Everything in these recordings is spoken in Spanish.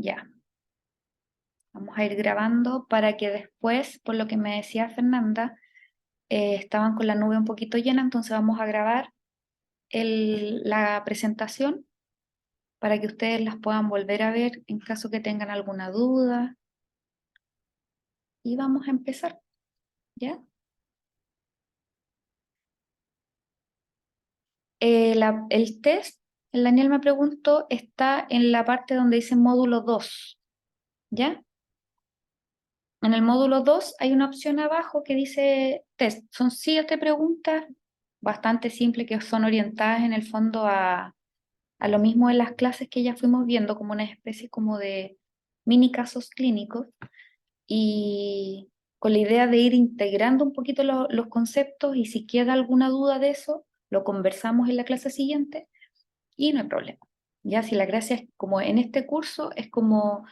Ya. Vamos a ir grabando para que después, por lo que me decía Fernanda, estaban con la nube un poquito llena, entonces vamos a grabar la presentación para que ustedes las puedan volver a ver en caso que tengan alguna duda. Y vamos a empezar, ¿ya? El test, el Daniel me preguntó, está en la parte donde dice módulo 2, ¿ya? En el módulo 2 hay una opción abajo que dice test. Son 7 preguntas bastante simples que son orientadas en el fondo a lo mismo de las clases que ya fuimos viendo, como una especie como de mini casos clínicos y con la idea de ir integrando un poquito los conceptos y si queda alguna duda de eso, lo conversamos en la clase siguiente y no hay problema. Ya si la gracia es como en este curso es como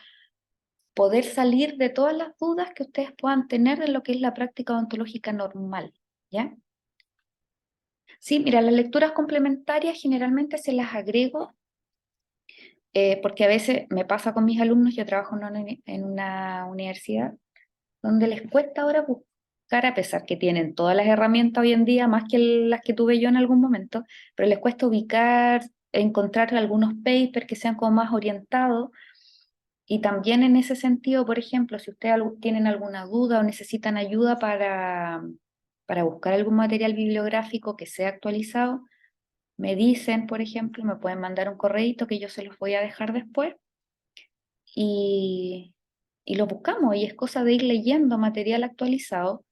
poder salir de todas las dudas que ustedes puedan tener de lo que es la práctica odontológica normal, ¿ya? Sí, mira, las lecturas complementarias generalmente se las agrego porque a veces me pasa con mis alumnos, yo trabajo en una universidad donde les cuesta ahora buscar, a pesar que tienen todas las herramientas hoy en día, más que las que tuve yo en algún momento, pero les cuesta ubicar, encontrar algunos papers que sean como más orientados. Y también en ese sentido, por ejemplo, si ustedes tienen alguna duda o necesitan ayuda para buscar algún material bibliográfico que sea actualizado, me dicen, por ejemplo, me pueden mandar un correíto que yo se los voy a dejar después y, y lo buscamos. Y es cosa de ir leyendo material actualizado.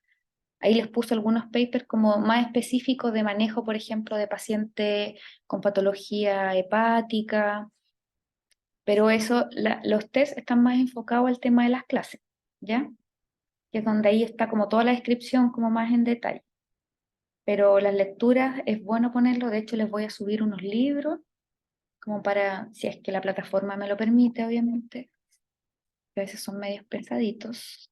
Ahí les puse algunos papers como más específicos de manejo, por ejemplo, de pacientes con patología hepática, pero eso, los test están más enfocados al tema de las clases, ¿ya? Que es donde ahí está como toda la descripción como más en detalle. Pero las lecturas es bueno ponerlo, de hecho les voy a subir unos libros, como para, si es que la plataforma me lo permite, obviamente, que a veces son medios pesaditos.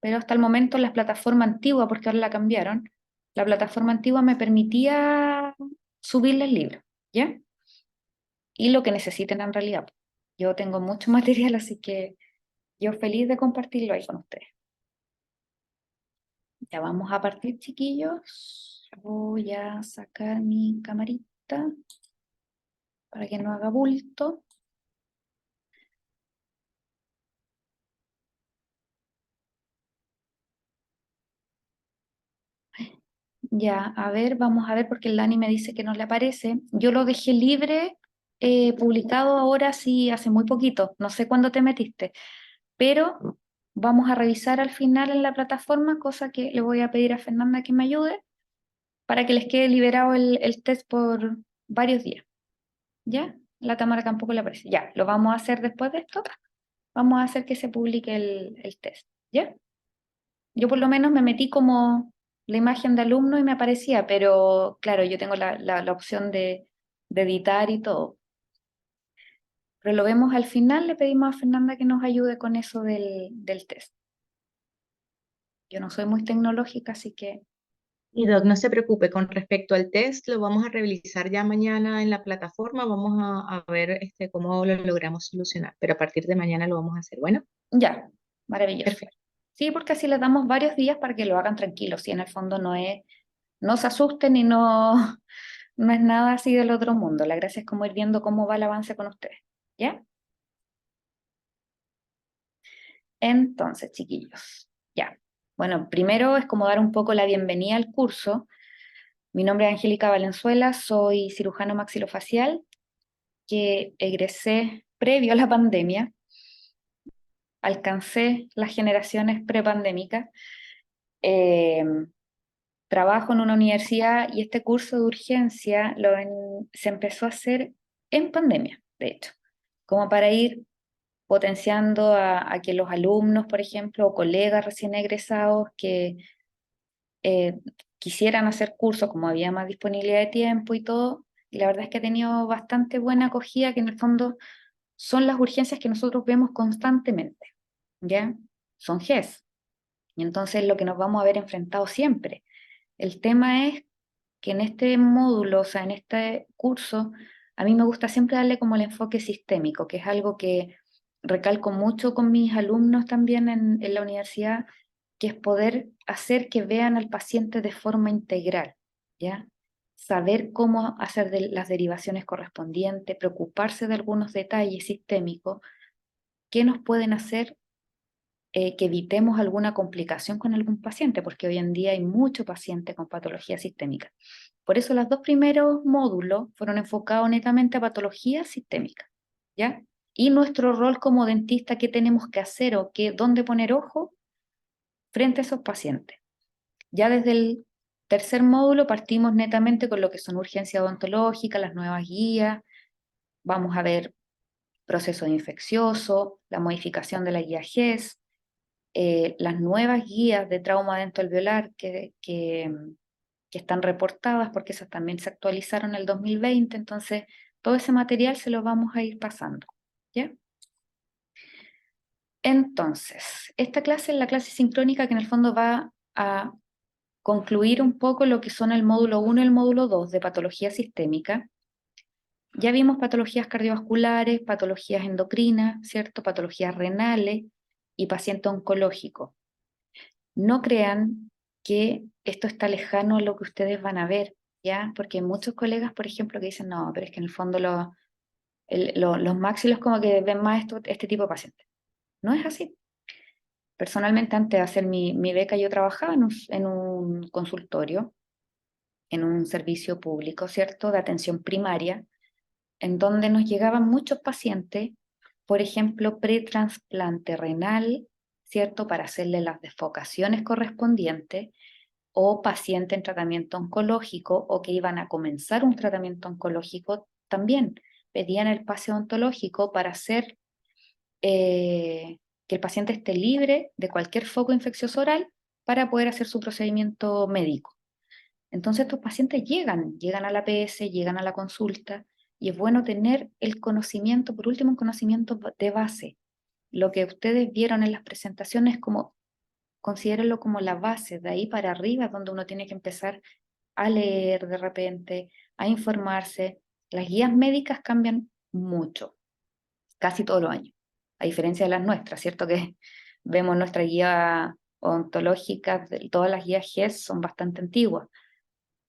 Pero hasta el momento la plataforma antigua, porque ahora la cambiaron, la plataforma antigua me permitía subirles libros, ¿ya? Y lo que necesiten en realidad. Yo tengo mucho material, así que yo feliz de compartirlo ahí con ustedes. Ya vamos a partir, chiquillos. Voy a sacar mi camarita para que no haga bulto. Ya, a ver, vamos a ver porque el Dani me dice que no le aparece. Yo lo dejé libre, publicado ahora sí hace muy poquito. No sé cuándo te metiste, pero vamos a revisar al final en la plataforma, cosa que le voy a pedir a Fernanda que me ayude para que les quede liberado el test por varios días. ¿Ya? La Tamara tampoco le aparece. Ya, lo vamos a hacer después de esto. Vamos a hacer que se publique el test. ¿Ya? Yo por lo menos me metí como la imagen de alumno y me aparecía, pero claro, yo tengo la opción de editar y todo. Pero lo vemos al final, le pedimos a Fernanda que nos ayude con eso del test. Yo no soy muy tecnológica, así que Y Doc, no se preocupe, con respecto al test, lo vamos a revisar ya mañana en la plataforma, vamos a ver cómo lo logramos solucionar, pero a partir de mañana lo vamos a hacer. Bueno, ya, maravilloso. perfecto. Sí, porque así les damos varios días para que lo hagan tranquilos y en el fondo no se asusten y no es nada así del otro mundo. La gracia es como ir viendo cómo va el avance con ustedes. ¿Ya? Entonces, chiquillos, ya. Bueno, primero es como dar un poco la bienvenida al curso. Mi nombre es Angélica Valenzuela, soy cirujano maxilofacial que egresé previo a la pandemia. Alcancé las generaciones prepandémicas. Eh, Trabajo en una universidad y este curso de urgencia se empezó a hacer en pandemia, de hecho, como para ir potenciando a que los alumnos, por ejemplo, o colegas recién egresados que eh, quisieran hacer cursos, como había más disponibilidad de tiempo y todo, y la verdad es que ha tenido bastante buena acogida, que en el fondo son las urgencias que nosotros vemos constantemente, ¿ya? Son GES, y entonces es lo que nos vamos a ver enfrentados siempre. El tema es que en este módulo, o sea, en este curso, a mí me gusta siempre darle como el enfoque sistémico, que es algo que recalco mucho con mis alumnos también en la universidad, que es poder hacer que vean al paciente de forma integral, ¿ya? Saber cómo hacer las derivaciones correspondientes, preocuparse de algunos detalles sistémicos que nos pueden hacer que evitemos alguna complicación con algún paciente, porque hoy en día hay mucho paciente con patología sistémica. Por eso los dos primeros módulos fueron enfocados netamente a patología sistémica, ¿ya? Y nuestro rol como dentista, qué tenemos que hacer o dónde poner ojo frente a esos pacientes. Ya desde el tercer módulo partimos netamente con lo que son urgencias odontológicas, las nuevas guías, vamos a ver proceso infeccioso, la modificación de la guía GES, las nuevas guías de trauma dentoalveolar que están reportadas, porque esas también se actualizaron en el 2020, entonces todo ese material se lo vamos a ir pasando, ¿ya? Entonces, esta clase es la clase sincrónica que en el fondo va a concluir un poco lo que son el módulo 1 y el módulo 2 de patología sistémica. Ya vimos patologías cardiovasculares, patologías endocrinas, ¿cierto? Patologías renales y paciente oncológico. No crean que esto está lejano a lo que ustedes van a ver, ¿ya? Porque hay muchos colegas, por ejemplo, que dicen, no, pero es que en el fondo los maxilos como que ven más este tipo de pacientes. No es así. Personalmente, antes de hacer mi beca, yo trabajaba en un consultorio, en un servicio público, ¿cierto?, de atención primaria, en donde nos llegaban muchos pacientes, por ejemplo, pretransplante renal, ¿cierto?, para hacerle las desfocaciones correspondientes, o pacientes en tratamiento oncológico o que iban a comenzar un tratamiento oncológico, también pedían el pase odontológico para hacer que el paciente esté libre de cualquier foco infeccioso oral para poder hacer su procedimiento médico. Entonces estos pacientes llegan a la PS, llegan a la consulta, y es bueno tener el conocimiento, por último, un conocimiento de base. Lo que ustedes vieron en las presentaciones, como considérenlo como la base, de ahí para arriba es donde uno tiene que empezar a leer de repente, a informarse. Las guías médicas cambian mucho, casi todos los años, a diferencia de las nuestras, ¿cierto? Que vemos nuestra guía ontológica, todas las guías GES son bastante antiguas,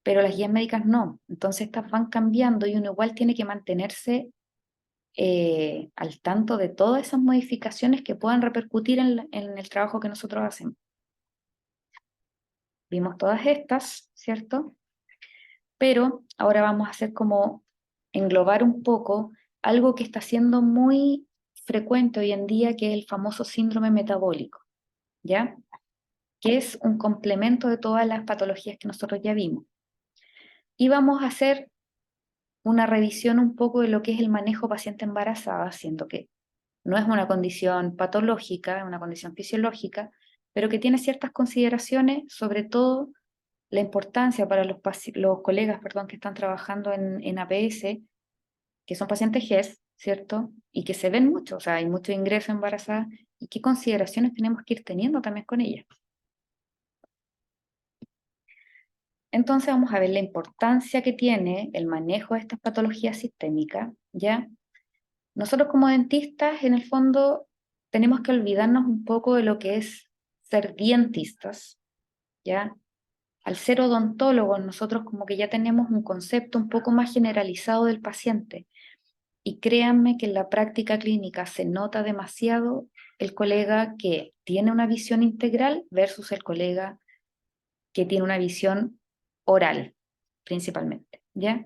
pero las guías médicas no. Entonces estas van cambiando y uno igual tiene que mantenerse al tanto de todas esas modificaciones que puedan repercutir en el trabajo que nosotros hacemos. Vimos todas estas, ¿cierto? Pero ahora vamos a hacer como englobar un poco algo que está siendo muy frecuente hoy en día, que es el famoso síndrome metabólico, ¿ya? Que es un complemento de todas las patologías que nosotros ya vimos. Y vamos a hacer una revisión un poco de lo que es el manejo paciente embarazada, siendo que no es una condición patológica, es una condición fisiológica, pero que tiene ciertas consideraciones, sobre todo la importancia para los colegas, perdón, que están trabajando en APS, que son pacientes GES, ¿cierto? Y que se ven mucho, o sea, hay mucho ingreso embarazada, y qué consideraciones tenemos que ir teniendo también con ellas. Entonces vamos a ver la importancia que tiene el manejo de estas patologías sistémicas, ¿ya? Nosotros como dentistas, en el fondo, tenemos que olvidarnos un poco de lo que es ser dentistas, ¿ya? Al ser odontólogos, nosotros como que ya tenemos un concepto un poco más generalizado del paciente. Y créanme que en la práctica clínica se nota demasiado el colega que tiene una visión integral versus el colega que tiene una visión oral, principalmente, ¿ya?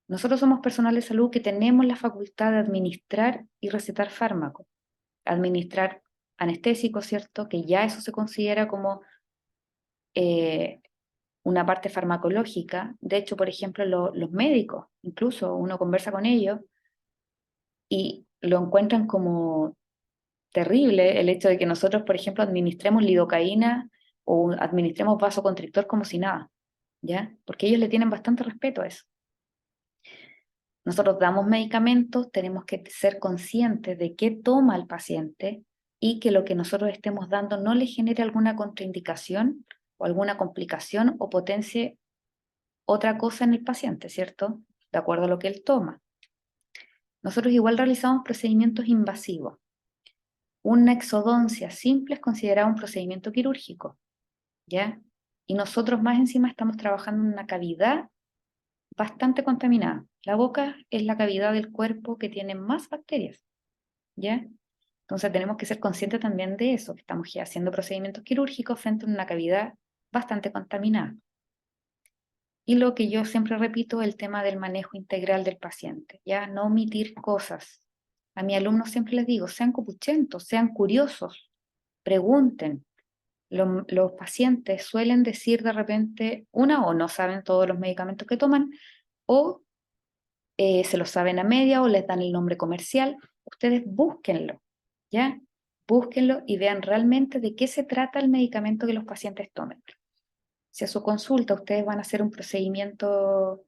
Nosotros somos personal de salud que tenemos la facultad de administrar y recetar fármacos, administrar anestésicos, ¿cierto? Que ya eso se considera como eh, una parte farmacológica. De hecho, por ejemplo, los médicos, incluso uno conversa con ellos y lo encuentran como terrible el hecho de que nosotros, por ejemplo, administremos lidocaína o administremos vasoconstrictor como si nada, ¿ya? Porque ellos le tienen bastante respeto a eso. Nosotros damos medicamentos, tenemos que ser conscientes de qué toma el paciente y que lo que nosotros estemos dando no le genere alguna contraindicación o alguna complicación o potencie otra cosa en el paciente, ¿cierto? De acuerdo a lo que él toma. Nosotros igual realizamos procedimientos invasivos. Una exodoncia simple es considerada un procedimiento quirúrgico, ¿ya? Y nosotros más encima estamos trabajando en una cavidad bastante contaminada. La boca es la cavidad del cuerpo que tiene más bacterias, ¿ya? Entonces tenemos que ser conscientes también de eso, que estamos haciendo procedimientos quirúrgicos frente a una cavidad bastante contaminada. Y lo que yo siempre repito, el tema del manejo integral del paciente, ya no omitir cosas. A mis alumnos siempre les digo, sean copuchentos, sean curiosos, pregunten. Los pacientes suelen decir de repente, o no saben todos los medicamentos que toman, o se lo saben a media o les dan el nombre comercial. Ustedes búsquenlo, ¿ya? Búsquenlo y vean realmente de qué se trata el medicamento que los pacientes tomen. Si a su consulta ustedes van a hacer un procedimiento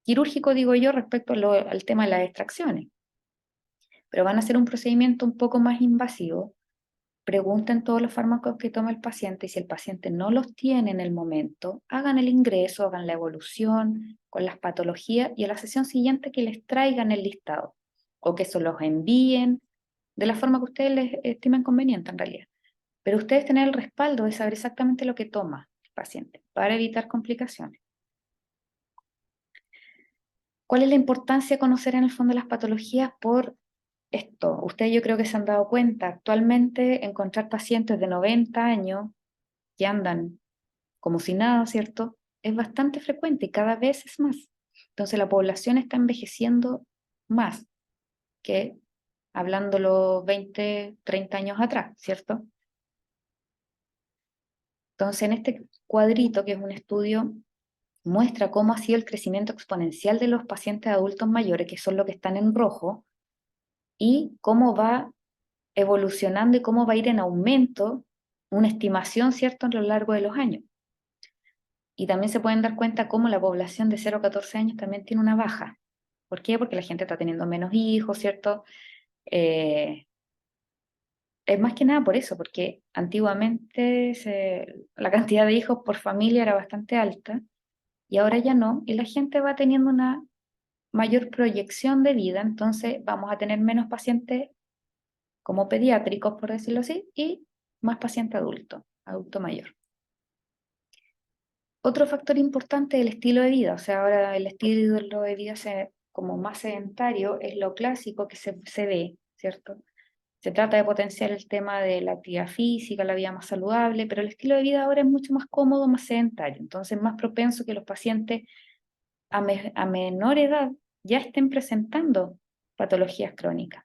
quirúrgico, digo yo, respecto al tema de las extracciones, pero van a hacer un procedimiento un poco más invasivo, pregunten todos los fármacos que toma el paciente y si el paciente no los tiene en el momento, hagan el ingreso, hagan la evolución con las patologías y a la sesión siguiente que les traigan el listado o que se los envíen de la forma que ustedes les estimen conveniente en realidad. Pero ustedes tienen el respaldo de saber exactamente lo que toma el paciente para evitar complicaciones. ¿Cuál es la importancia de conocer en el fondo las patologías? Por esto, ustedes yo creo que se han dado cuenta, actualmente encontrar pacientes de 90 años que andan como si nada, ¿cierto? Es bastante frecuente y cada vez es más. Entonces la población está envejeciendo más que hablándolo 20, 30 años atrás, ¿cierto? Entonces en este cuadrito, que es un estudio, muestra cómo ha sido el crecimiento exponencial de los pacientes adultos mayores, que son los que están en rojo, y cómo va evolucionando y cómo va a ir en aumento una estimación, ¿cierto?, a lo largo de los años. Y también se pueden dar cuenta cómo la población de 0 a 14 años también tiene una baja. ¿Por qué? Porque la gente está teniendo menos hijos, ¿cierto? Eh, es más que nada por eso, porque antiguamente la cantidad de hijos por familia era bastante alta y ahora ya no, y la gente va teniendo una mayor proyección de vida, entonces vamos a tener menos pacientes como pediátricos, por decirlo así, y más paciente adulto, adulto mayor. Otro factor importante es el estilo de vida, o sea, ahora el estilo de vida como más sedentario es lo clásico que se ve, ¿cierto? Se trata de potenciar el tema de la actividad física, la vida más saludable, pero el estilo de vida ahora es mucho más cómodo, más sedentario, entonces más propenso que los pacientes a menor edad ya estén presentando patologías crónicas.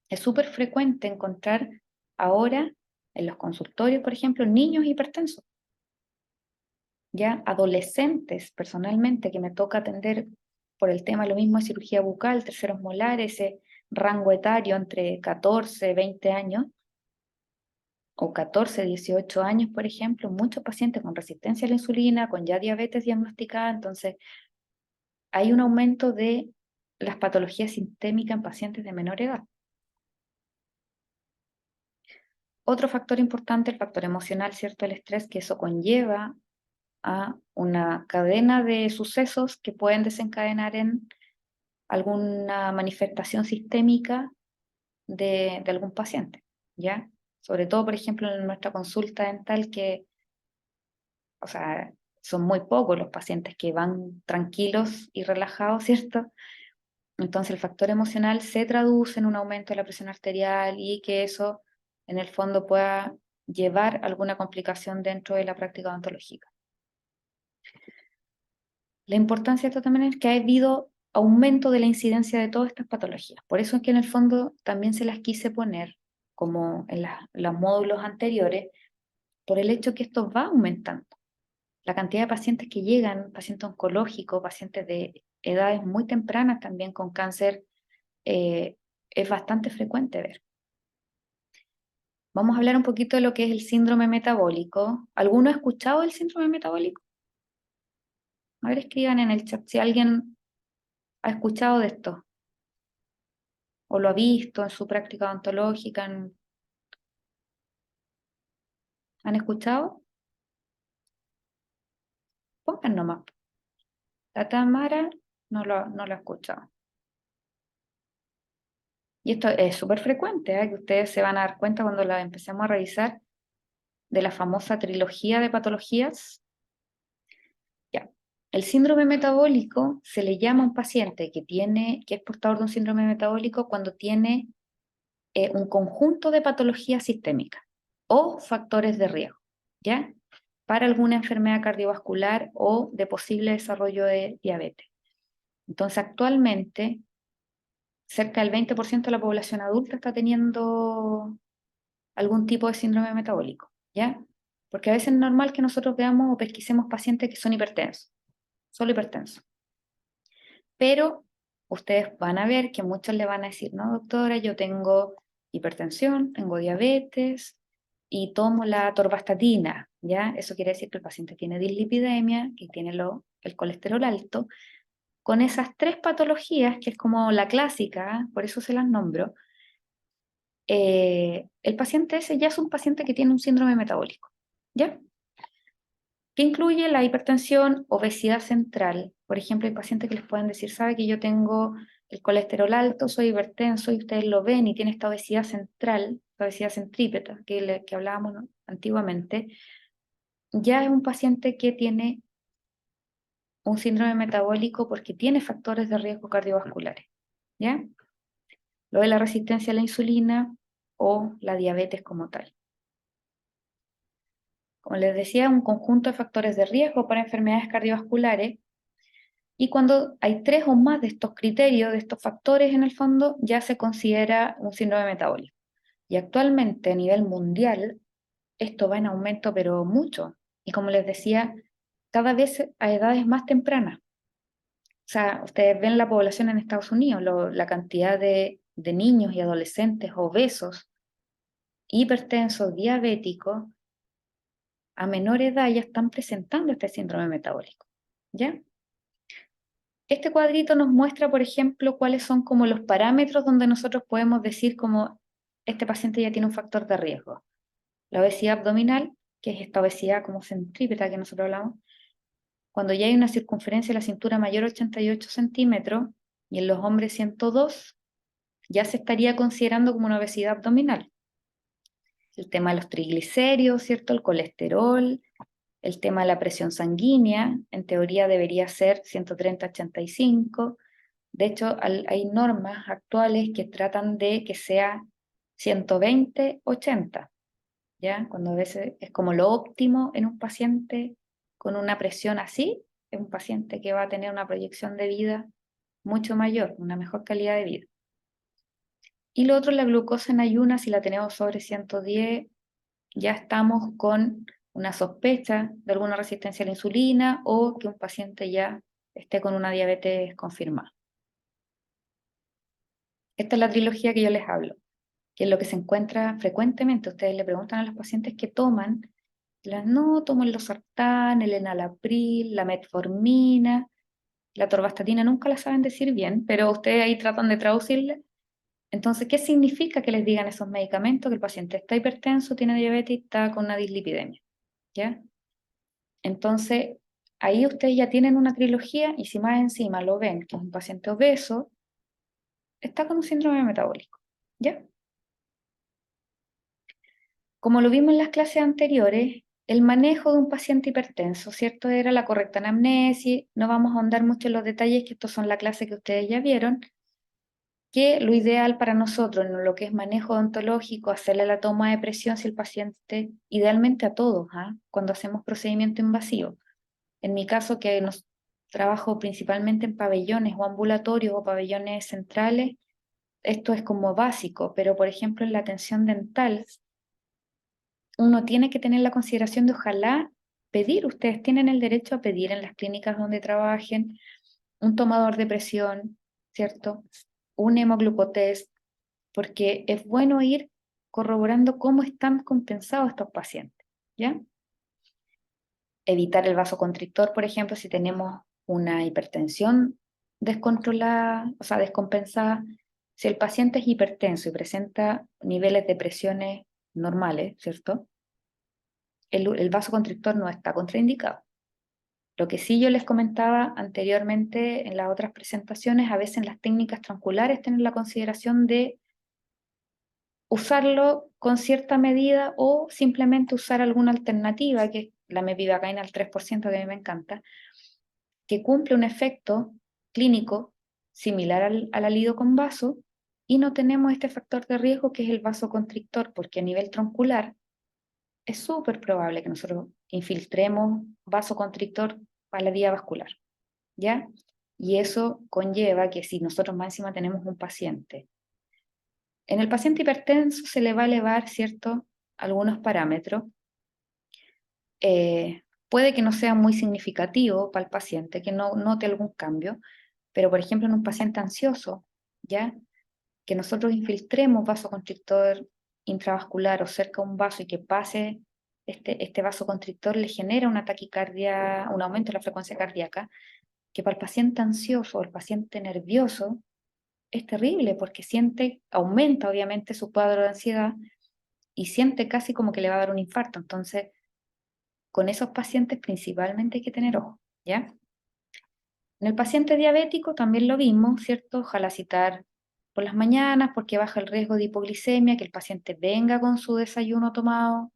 Es súper frecuente encontrar ahora en los consultorios, por ejemplo, niños hipertensos, ya adolescentes personalmente que me toca atender por el tema lo mismo de cirugía bucal, terceros molares, ese rango etario entre 14, 20 años o 14, 18 años, por ejemplo, muchos pacientes con resistencia a la insulina, con ya diabetes diagnosticada, entonces hay un aumento de las patologías sistémicas en pacientes de menor edad. Otro factor importante, el factor emocional, ¿cierto? El estrés, que eso conlleva a una cadena de sucesos que pueden desencadenar en alguna manifestación sistémica de algún paciente, ¿ya? Sobre todo, por ejemplo, en nuestra consulta dental que, o sea, son muy pocos los pacientes que van tranquilos y relajados, ¿cierto? Entonces el factor emocional se traduce en un aumento de la presión arterial y que eso en el fondo pueda llevar a alguna complicación dentro de la práctica odontológica. La importancia de esto también es que ha habido aumento de la incidencia de todas estas patologías. Por eso es que en el fondo también se las quise poner, como en los módulos anteriores, por el hecho que esto va aumentando. La cantidad de pacientes que llegan, pacientes oncológicos, pacientes de edades muy tempranas también con cáncer, es bastante frecuente ver. Vamos a hablar un poquito de lo que es el síndrome metabólico. ¿Alguno ha escuchado el síndrome metabólico? A ver, escriban en el chat si alguien ha escuchado de esto o lo ha visto en su práctica odontológica. ¿Han escuchado? Pongan nomás. La Tamara no lo ha escuchado. y esto es súper frecuente, que ustedes se van a dar cuenta cuando la empecemos a revisar, de la famosa trilogía de patologías. Ya. El síndrome metabólico se le llama a un paciente que es portador de un síndrome metabólico cuando tiene un conjunto de patologías sistémicas o factores de riesgo, ¿ya? Para alguna enfermedad cardiovascular o de posible desarrollo de diabetes. Entonces, actualmente, cerca del 20% de la población adulta está teniendo algún tipo de síndrome metabólico, ¿ya? Porque a veces es normal que nosotros veamos o pesquisemos pacientes que son hipertensos, solo hipertensos. Pero ustedes van a ver que muchos le van a decir, no, doctora, yo tengo hipertensión, tengo diabetes y tomo la atorvastatina, ¿ya? Eso quiere decir que el paciente tiene dislipidemia, que tiene el colesterol alto. Con esas tres patologías, que es como la clásica, por eso se las nombro, el paciente ese ya es un paciente que tiene un síndrome metabólico, ¿ya? Que incluye la hipertensión, obesidad central. Por ejemplo, hay pacientes que les pueden decir, sabe que yo tengo el colesterol alto, soy hipertenso y ustedes lo ven y tiene esta obesidad central, esta obesidad centrípeta que hablábamos, ¿no?, antiguamente. Ya es un paciente que tiene un síndrome metabólico porque tiene factores de riesgo cardiovasculares, ¿ya? Lo de la resistencia a la insulina o la diabetes como tal. Como les decía, un conjunto de factores de riesgo para enfermedades cardiovasculares. Y cuando hay tres o más de estos criterios, de estos factores en el fondo, ya se considera un síndrome metabólico. Y actualmente a nivel mundial esto va en aumento, pero mucho. Y como les decía, cada vez a edades más tempranas. O sea, ustedes ven la población en Estados Unidos, la cantidad de niños y adolescentes obesos, hipertensos, diabéticos, a menor edad ya están presentando este síndrome metabólico. ¿Ya? Este cuadrito nos muestra, por ejemplo, cuáles son como los parámetros donde nosotros podemos decir como este paciente ya tiene un factor de riesgo. La obesidad abdominal, que es esta obesidad como centrípeta que nosotros hablamos, cuando ya hay una circunferencia de la cintura mayor a 88 centímetros y en los hombres 102, ya se estaría considerando como una obesidad abdominal. El tema de los triglicéridos, ¿cierto? El colesterol, el tema de la presión sanguínea, en teoría debería ser 130-85. De hecho, hay normas actuales que tratan de que sea 120-80, ¿ya? Cuando a veces es como lo óptimo en un paciente con una presión así, es un paciente que va a tener una proyección de vida mucho mayor, una mejor calidad de vida. Y lo otro, la glucosa en ayunas, si la tenemos sobre 110, ya estamos con una sospecha de alguna resistencia a la insulina o que un paciente ya esté con una diabetes confirmada. Esta es la trilogía que yo les hablo, que es lo que se encuentra frecuentemente. Ustedes le preguntan a los pacientes que toman, no, tomo el losartán, el enalapril, la metformina, la atorvastatina, nunca la saben decir bien, pero ustedes ahí tratan de traducirle. Entonces, ¿qué significa que les digan esos medicamentos? Que el paciente está hipertenso, tiene diabetes y está con una dislipidemia, ¿ya? Entonces, ahí ustedes ya tienen una trilogía y si más encima lo ven que es un paciente obeso, está con un síndrome metabólico, ¿ya? Como lo vimos en las clases anteriores, el manejo de un paciente hipertenso, ¿cierto? Era la correcta anamnesis, no vamos a ahondar mucho en los detalles, que estos son la clase que ustedes ya vieron, que lo ideal para nosotros en lo que es manejo odontológico, hacerle la toma de presión si el paciente, idealmente a todos, cuando hacemos procedimiento invasivo. En mi caso, que nos trabajo principalmente en pabellones o ambulatorios o pabellones centrales, esto es como básico, pero por ejemplo en la atención dental, uno tiene que tener la consideración de ojalá pedir, ustedes tienen el derecho a pedir en las clínicas donde trabajen un tomador de presión, ¿cierto? Un hemoglucotest, porque es bueno ir corroborando cómo están compensados estos pacientes, ¿ya? Evitar el vasoconstrictor, por ejemplo, si tenemos una hipertensión descontrolada, o sea, descompensada. Si el paciente es hipertenso y presenta niveles de presiones normales, ¿cierto? El vasoconstrictor no está contraindicado. Lo que sí yo les comentaba anteriormente en las otras presentaciones, a veces en las técnicas triangulares tienen la consideración de usarlo con cierta medida o simplemente usar alguna alternativa, que es la mepivacaína al 3%, que a mí me encanta, que cumple un efecto clínico similar al alido con vaso, y no tenemos este factor de riesgo que es el vasoconstrictor, porque a nivel troncular es súper probable que nosotros infiltremos vasoconstrictor para la vía vascular, ¿ya? Y eso conlleva que si nosotros más encima tenemos un paciente, en el paciente hipertenso se le va a elevar, ¿cierto?, algunos parámetros. Puede que no sea muy significativo para el paciente, que no note algún cambio, pero por ejemplo en un paciente ansioso, ¿ya?, que nosotros infiltremos vasoconstrictor intravascular o cerca a un vaso y que pase este vasoconstrictor, le genera una taquicardia, un aumento de la frecuencia cardíaca, que para el paciente ansioso o el paciente nervioso es terrible porque siente, aumenta obviamente su cuadro de ansiedad y siente casi como que le va a dar un infarto. Entonces, con esos pacientes principalmente hay que tener ojo, ¿ya? En el paciente diabético también lo vimos, ¿cierto? Ojalá citar por las mañanas porque baja el riesgo de hipoglicemia, que el paciente venga con su desayuno tomado,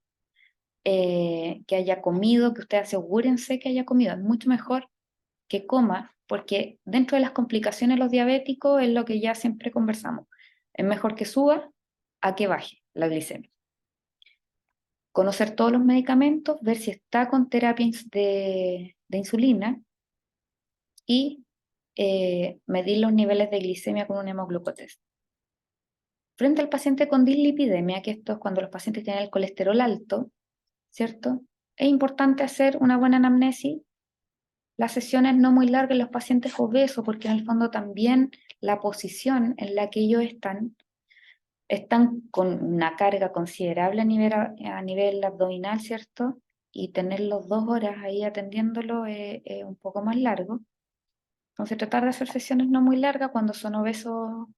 que haya comido, que ustedes asegúrense que haya comido. Es mucho mejor que coma, porque dentro de las complicaciones de los diabéticos es lo que ya siempre conversamos. Es mejor que suba a que baje la glicemia. Conocer todos los medicamentos, ver si está con terapia de insulina y medir los niveles de glicemia con un hemoglucotest. Frente al paciente con dislipidemia, que esto es cuando los pacientes tienen el colesterol alto, ¿cierto? Es importante hacer una buena anamnesis, las sesiones no muy largas en los pacientes obesos, porque en el fondo también la posición en la que ellos están con una carga considerable a nivel abdominal, ¿cierto? Y tenerlos 2 horas ahí atendiéndolo es un poco más largo. Entonces tratar de hacer sesiones no muy largas cuando son obesos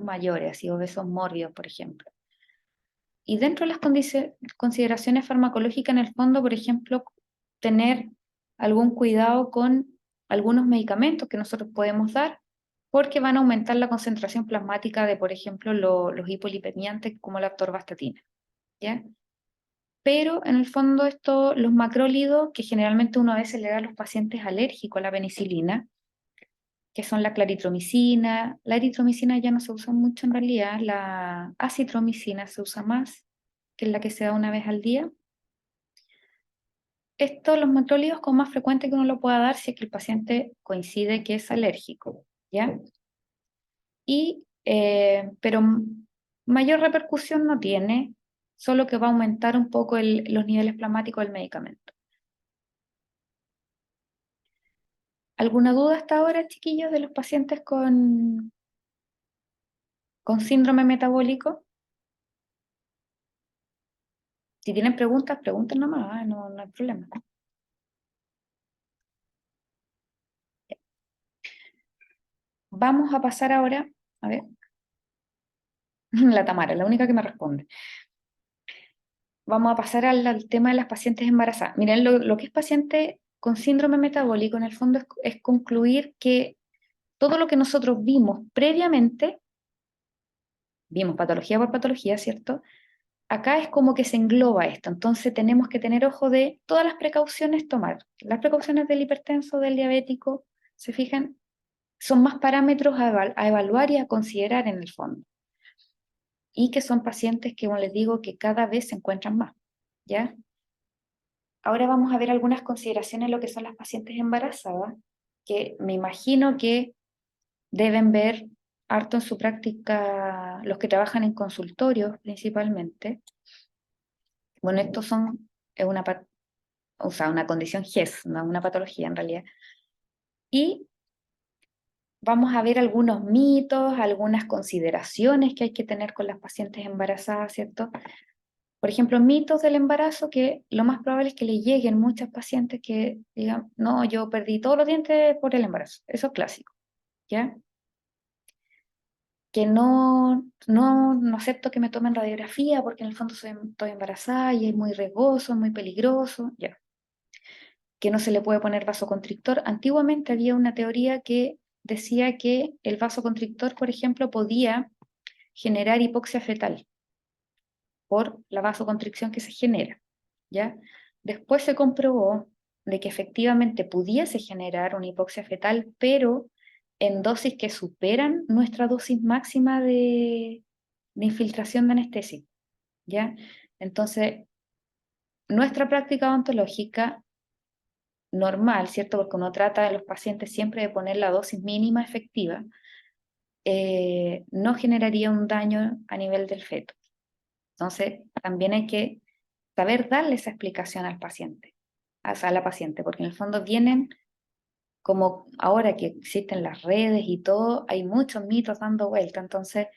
mayores y obesos mórbidos, por ejemplo. Y dentro de las consideraciones farmacológicas, en el fondo, por ejemplo, tener algún cuidado con algunos medicamentos que nosotros podemos dar, porque van a aumentar la concentración plasmática de, por ejemplo, los hipolipemiantes como la atorvastatina, ¿ya? Pero en el fondo los macrólidos, que generalmente uno a veces le da a los pacientes alérgicos a la penicilina, que son la eritromicina ya no se usa mucho en realidad, la acitromicina se usa más, que es la que se da una vez al día. Los macrólidos con más frecuente que uno lo pueda dar si es que el paciente coincide que es alérgico, ¿ya? Pero mayor repercusión no tiene, solo que va a aumentar un poco los niveles plasmáticos del medicamento. ¿Alguna duda hasta ahora, chiquillos, de los pacientes con síndrome metabólico? Si tienen preguntas, pregunten nomás, no hay problema. Vamos a pasar ahora, a ver, la Tamara, la única que me responde. Vamos a pasar al tema de las pacientes embarazadas. Miren, lo que es paciente con síndrome metabólico, en el fondo es concluir que todo lo que nosotros vimos previamente, vimos patología por patología, ¿cierto? Acá es como que se engloba esto, entonces tenemos que tener ojo de todas las precauciones tomar. Las precauciones del hipertenso, del diabético, ¿se fijan? Son más parámetros a evaluar y a considerar en el fondo. Y que son pacientes que, como les digo, que cada vez se encuentran más, ¿ya? Ahora vamos a ver algunas consideraciones de lo que son las pacientes embarazadas, que me imagino que deben ver harto en su práctica los que trabajan en consultorios principalmente. Bueno, es una condición GES, no una patología en realidad. Y vamos a ver algunos mitos, algunas consideraciones que hay que tener con las pacientes embarazadas, ¿cierto? Por ejemplo, mitos del embarazo, que lo más probable es que le lleguen muchas pacientes que digan, no, yo perdí todos los dientes por el embarazo. Eso es clásico, ¿ya? Que no acepto que me tomen radiografía porque en el fondo estoy embarazada y es muy riesgoso, es muy peligroso, ya. Que no se le puede poner vasoconstrictor. Antiguamente había una teoría que decía que el vasoconstrictor, por ejemplo, podía generar hipoxia fetal por la vasoconstricción que se genera, ¿ya? Después se comprobó de que efectivamente pudiese generar una hipoxia fetal, pero en dosis que superan nuestra dosis máxima de infiltración de anestésico, ¿ya? Entonces, nuestra práctica odontológica normal, ¿cierto? Porque uno trata a los pacientes siempre de poner la dosis mínima efectiva, no generaría un daño a nivel del feto. Entonces, también hay que saber darle esa explicación al paciente, a la paciente, porque en el fondo vienen, como ahora que existen las redes y todo, hay muchos mitos dando vuelta, entonces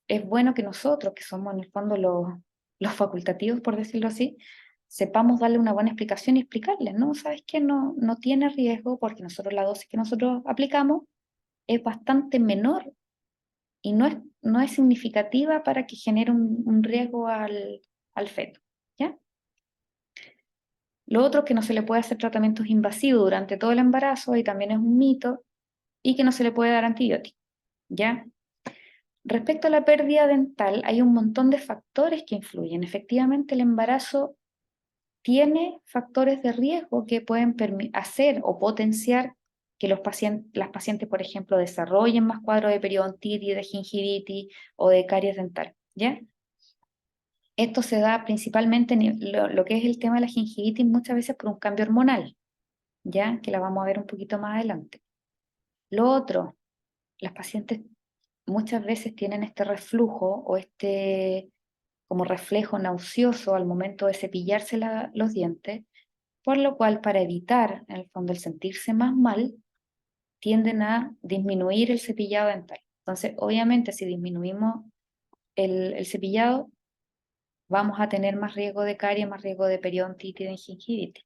es bueno que nosotros, que somos en el fondo los facultativos, por decirlo así, sepamos darle una buena explicación y explicarles, ¿no? ¿Sabes qué? No, no tiene riesgo porque nosotros la dosis que nosotros aplicamos es bastante menor y no es significativa para que genere un riesgo al feto, ¿ya? Lo otro es que no se le puede hacer tratamientos invasivos durante todo el embarazo y también es un mito, y que no se le puede dar antibiótico, ¿ya? Respecto a la pérdida dental, hay un montón de factores que influyen. Efectivamente, el embarazo tiene factores de riesgo que pueden hacer o potenciar que las pacientes, por ejemplo, desarrollen más cuadros de periodontitis, de gingivitis o de caries dental, ¿ya? Esto se da principalmente en lo que es el tema de la gingivitis muchas veces por un cambio hormonal, ¿ya? Que la vamos a ver un poquito más adelante. Lo otro, las pacientes muchas veces tienen este reflujo o este como reflejo nauseoso al momento de cepillarse los dientes, por lo cual para evitar en el fondo el sentirse más mal, tienden a disminuir el cepillado dental. Entonces, obviamente, si disminuimos el cepillado, vamos a tener más riesgo de caries, más riesgo de periodontitis, de gingivitis.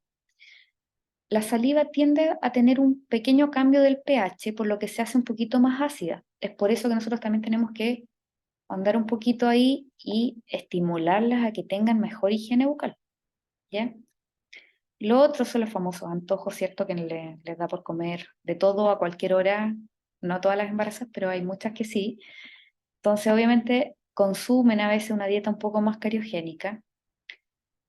La saliva tiende a tener un pequeño cambio del pH, por lo que se hace un poquito más ácida. Es por eso que nosotros también tenemos que andar un poquito ahí y estimularlas a que tengan mejor higiene bucal, ¿ya? Lo otro son los famosos antojos, ¿cierto? Que les da por comer de todo a cualquier hora, no todas las embarazadas, pero hay muchas que sí. Entonces, obviamente, consumen a veces una dieta un poco más cariogénica.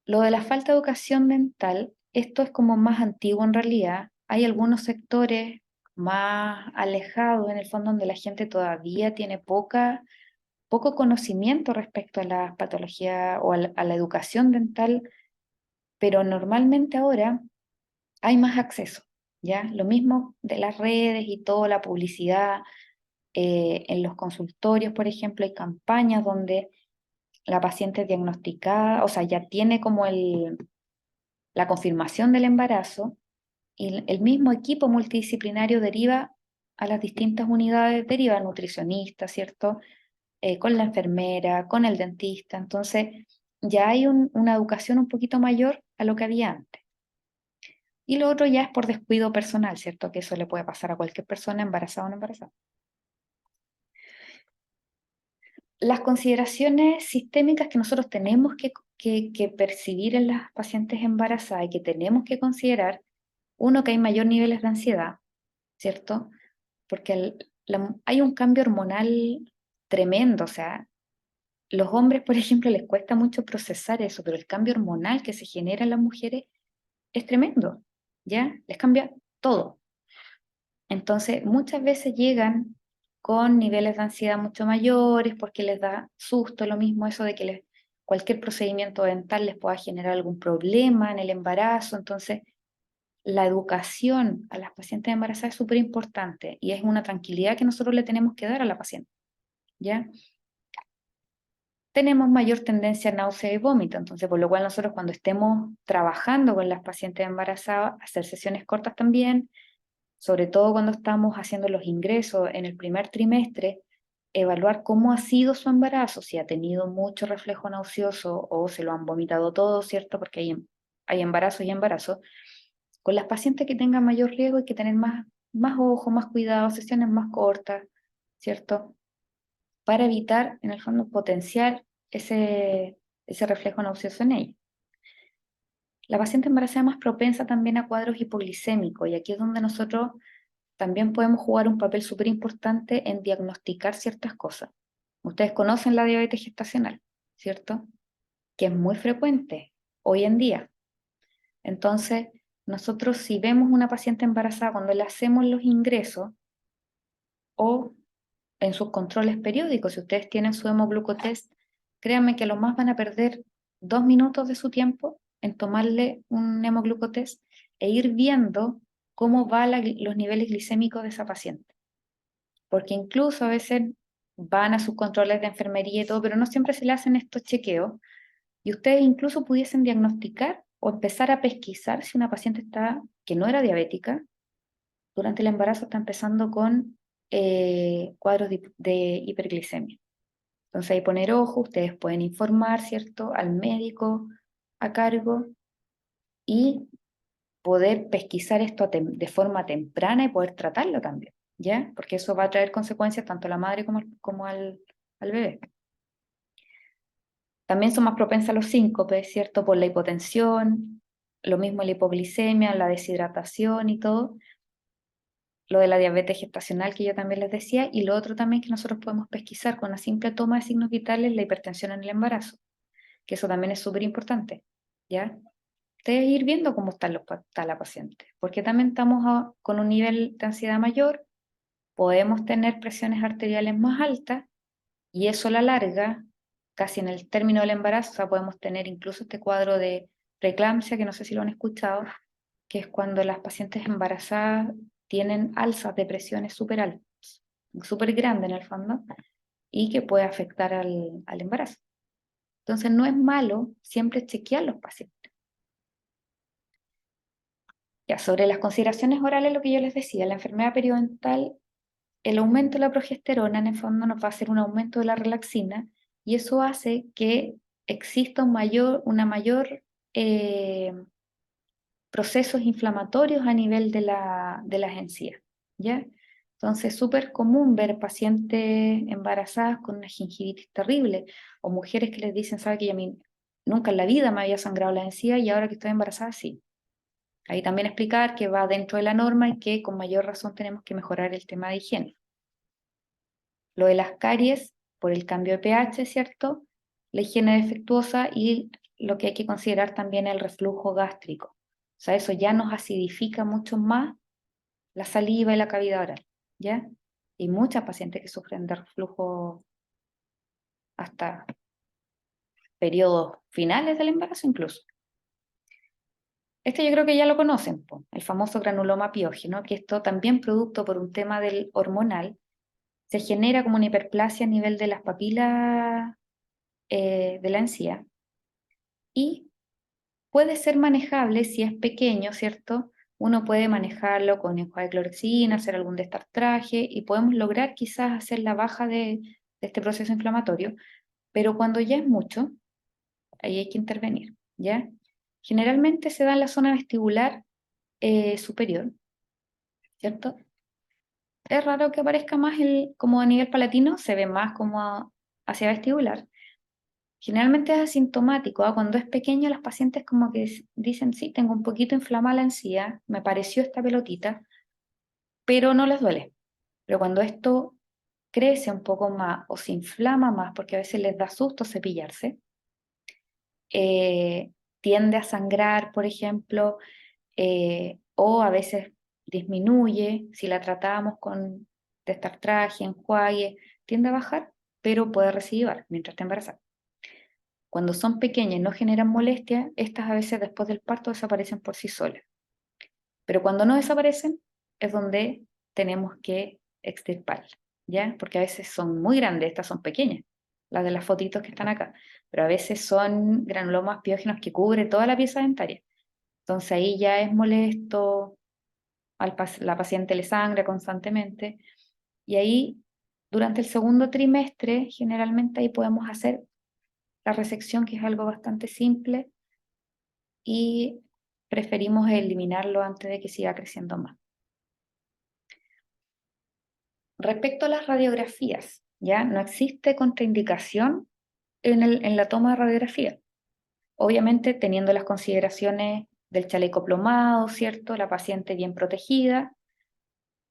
Lo de la falta de educación dental, esto es como más antiguo en realidad. Hay algunos sectores más alejados en el fondo donde la gente todavía tiene poco conocimiento respecto a la patología o a la educación dental, pero normalmente ahora hay más acceso, ¿ya? Lo mismo de las redes y toda la publicidad, en los consultorios, por ejemplo, hay campañas donde la paciente es diagnosticada, o sea, ya tiene como la confirmación del embarazo y el mismo equipo multidisciplinario deriva a las distintas unidades, deriva al nutricionista, ¿cierto? Con la enfermera, con el dentista, entonces ya hay una educación un poquito mayor a lo que había antes. Y lo otro ya es por descuido personal, ¿cierto? Que eso le puede pasar a cualquier persona embarazada o no embarazada. Las consideraciones sistémicas que nosotros tenemos que percibir en las pacientes embarazadas y que tenemos que considerar, uno, que hay mayor niveles de ansiedad, ¿cierto? Porque hay un cambio hormonal tremendo, o sea, los hombres, por ejemplo, les cuesta mucho procesar eso, pero el cambio hormonal que se genera en las mujeres es tremendo, ¿ya? Les cambia todo. Entonces, muchas veces llegan con niveles de ansiedad mucho mayores porque les da susto, lo mismo eso de que cualquier procedimiento dental les pueda generar algún problema en el embarazo. Entonces, la educación a las pacientes embarazadas es súper importante y es una tranquilidad que nosotros le tenemos que dar a la paciente, ¿ya? Tenemos mayor tendencia a náusea y vómito, entonces por lo cual nosotros cuando estemos trabajando con las pacientes embarazadas, hacer sesiones cortas también, sobre todo cuando estamos haciendo los ingresos en el primer trimestre, evaluar cómo ha sido su embarazo, si ha tenido mucho reflejo nauseoso o se lo han vomitado todo, ¿cierto? Porque hay embarazo y embarazo. Con las pacientes que tengan mayor riesgo hay que tener más ojo, más cuidado, sesiones más cortas, ¿cierto? Para evitar, en el fondo, potenciar ese reflejo nauseoso en ella. La paciente embarazada es más propensa también a cuadros hipoglicémicos y aquí es donde nosotros también podemos jugar un papel súper importante en diagnosticar ciertas cosas. Ustedes conocen la diabetes gestacional, ¿cierto? Que es muy frecuente hoy en día. Entonces, nosotros si vemos una paciente embarazada cuando le hacemos los ingresos o en sus controles periódicos, si ustedes tienen su hemoglucotest, créanme que lo más van a perder 2 minutos de su tiempo en tomarle un hemoglucotest e ir viendo cómo van los niveles glicémicos de esa paciente. Porque incluso a veces van a sus controles de enfermería y todo, pero no siempre se le hacen estos chequeos. Y ustedes incluso pudiesen diagnosticar o empezar a pesquisar si una paciente que no era diabética, durante el embarazo está empezando con cuadros de hiperglicemia. Entonces ahí poner ojo, ustedes pueden informar, ¿cierto?, al médico a cargo y poder pesquisar esto de forma temprana y poder tratarlo también, ¿ya? Porque eso va a traer consecuencias tanto a la madre como al bebé. También son más propensas a los síncopes, ¿cierto? Por la hipotensión, lo mismo la hipoglicemia, la deshidratación y todo. Lo de la diabetes gestacional que yo también les decía, y lo otro también que nosotros podemos pesquisar con la simple toma de signos vitales, la hipertensión en el embarazo, que eso también es súper importante, ¿ya? Ustedes ir viendo cómo está la paciente, porque también estamos con un nivel de ansiedad mayor, podemos tener presiones arteriales más altas, y eso a la larga, casi en el término del embarazo, o sea, podemos tener incluso este cuadro de preeclampsia, que no sé si lo han escuchado, que es cuando las pacientes embarazadas tienen alzas de presiones súper altas, súper grandes en el fondo, y que puede afectar al embarazo. Entonces no es malo siempre chequear los pacientes. Ya, sobre las consideraciones orales, lo que yo les decía, la enfermedad periodontal, el aumento de la progesterona en el fondo nos va a hacer un aumento de la relaxina, y eso hace que exista una mayor procesos inflamatorios a nivel de las encías, ¿ya? Entonces es súper común ver pacientes embarazadas con una gingivitis terrible, o mujeres que les dicen, ¿sabe que a mí nunca en la vida me había sangrado la encía y ahora que estoy embarazada sí? Ahí también explicar que va dentro de la norma y que con mayor razón tenemos que mejorar el tema de higiene. Lo de las caries, por el cambio de pH, ¿cierto? La higiene defectuosa y lo que hay que considerar también el reflujo gástrico. O sea, eso ya nos acidifica mucho más la saliva y la cavidad oral, ¿ya? Y muchas pacientes que sufren de reflujo hasta periodos finales del embarazo incluso. Este yo creo que ya lo conocen, po, el famoso granuloma piógeno, que esto también producto por un tema del hormonal, se genera como una hiperplasia a nivel de las papilas de la encía y puede ser manejable si es pequeño, ¿cierto? Uno puede manejarlo con enjuague de clorexidina, hacer algún destartraje y podemos lograr quizás hacer la baja de este proceso inflamatorio, pero cuando ya es mucho, ahí hay que intervenir, ¿ya? Generalmente se da en la zona vestibular superior, ¿cierto? Es raro que aparezca más como a nivel palatino, se ve más como hacia vestibular. Generalmente es asintomático, ¿ah? Cuando es pequeño las pacientes como que dicen, sí, tengo un poquito inflamada la encía, me pareció esta pelotita, pero no les duele. Pero cuando esto crece un poco más o se inflama más, porque a veces les da susto cepillarse, eh, tiende a sangrar, por ejemplo, o a veces disminuye, si la tratamos con destartraje, enjuague, tiende a bajar, pero puede recidivar mientras está embarazada. Cuando son pequeñas y no generan molestia, estas a veces después del parto desaparecen por sí solas. Pero cuando no desaparecen, es donde tenemos que extirparlas, ¿ya? Porque a veces son muy grandes, estas son pequeñas, las de las fotitos que están acá, pero a veces son granulomas piógenos que cubre toda la pieza dentaria. Entonces ahí ya es molesto, la paciente le sangra constantemente, y ahí durante el segundo trimestre generalmente ahí podemos hacer la resección, que es algo bastante simple, y preferimos eliminarlo antes de que siga creciendo más. Respecto a las radiografías, ya no existe contraindicación en la toma de radiografía. Obviamente teniendo las consideraciones del chaleco plomado, ¿cierto? La paciente bien protegida.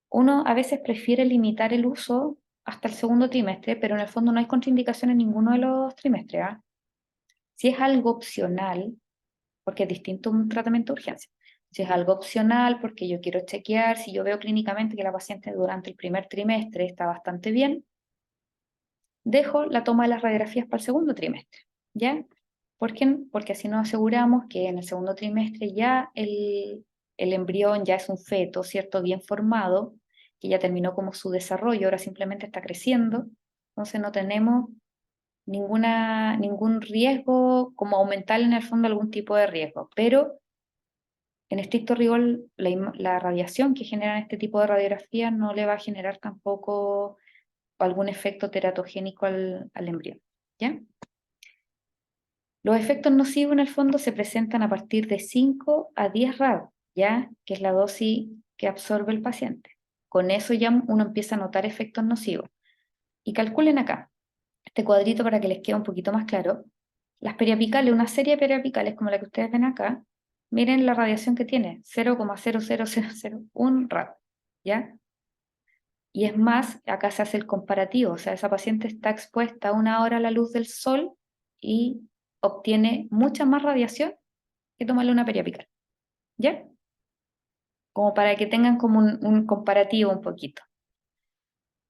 Uno a veces prefiere limitar el uso hasta el segundo trimestre, pero en el fondo no hay contraindicación en ninguno de los trimestres, ¿ah? Si es algo opcional, porque es distinto a un tratamiento de urgencia. Si es algo opcional, porque yo quiero chequear, si yo veo clínicamente que la paciente durante el primer trimestre está bastante bien, dejo la toma de las radiografías para el segundo trimestre, ¿ya? ¿Por qué? Porque así nos aseguramos que en el segundo trimestre ya el embrión ya es un feto, ¿cierto? Bien formado, que ya terminó como su desarrollo, ahora simplemente está creciendo, entonces no tenemos ningún riesgo, como aumentar en el fondo algún tipo de riesgo, pero en estricto rigor la radiación que generan este tipo de radiografías no le va a generar tampoco algún efecto teratogénico al embrión, ¿ya? Los efectos nocivos en el fondo se presentan a partir de 5 a 10 rad, ¿ya? Que es la dosis que absorbe el paciente. Con eso ya uno empieza a notar efectos nocivos. Y calculen acá, este cuadrito para que les quede un poquito más claro. Las periapicales, una serie de periapicales como la que ustedes ven acá, miren la radiación que tiene, 0,00001 rad, ¿ya? Y es más, acá se hace el comparativo, o sea, esa paciente está expuesta 1 hora a la luz del sol y obtiene mucha más radiación que tomarle una periapical, ¿ya? Como para que tengan como un comparativo un poquito.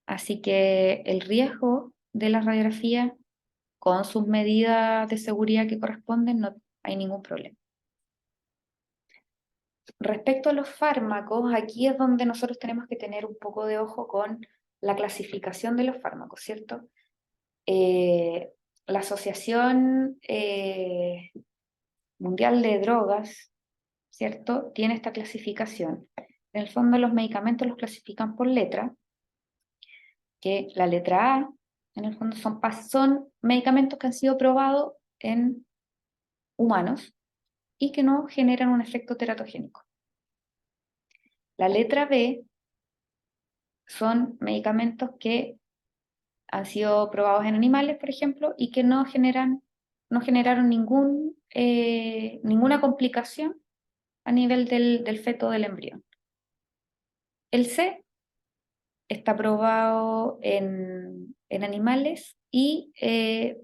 Así que el riesgo de la radiografía, con sus medidas de seguridad que corresponden, no hay ningún problema. Respecto a los fármacos, aquí es donde nosotros tenemos que tener un poco de ojo con la clasificación de los fármacos, ¿cierto? La Asociación Mundial de Drogas, ¿cierto? Tiene esta clasificación. En el fondo los medicamentos los clasifican por letra, que la letra A, en el fondo son medicamentos que han sido probados en humanos y que no generan un efecto teratogénico. La letra B son medicamentos que han sido probados en animales, por ejemplo, y que no generaron ninguna complicación a nivel del feto del embrión. El C está probado en animales y es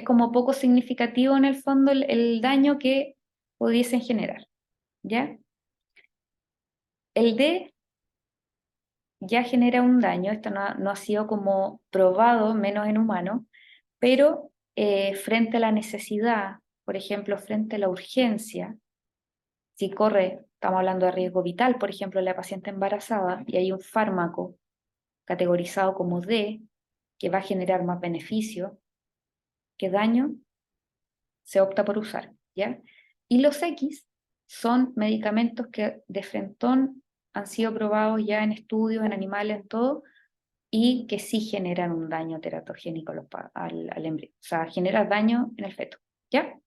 como poco significativo en el fondo el daño que pudiesen generar, ¿ya? El D ya genera un daño, esto no ha sido como probado, menos en humanos, pero frente a la necesidad, por ejemplo, frente a la urgencia, si estamos hablando de riesgo vital, por ejemplo, la paciente embarazada, y hay un fármaco categorizado como D, que va a generar más beneficio que daño, se opta por usar, ¿ya? Y los X son medicamentos que de frentón han sido probados ya en estudios, en animales, en todo, y que sí generan un daño teratogénico al embrión, o sea, generan daño en el feto, ¿ya?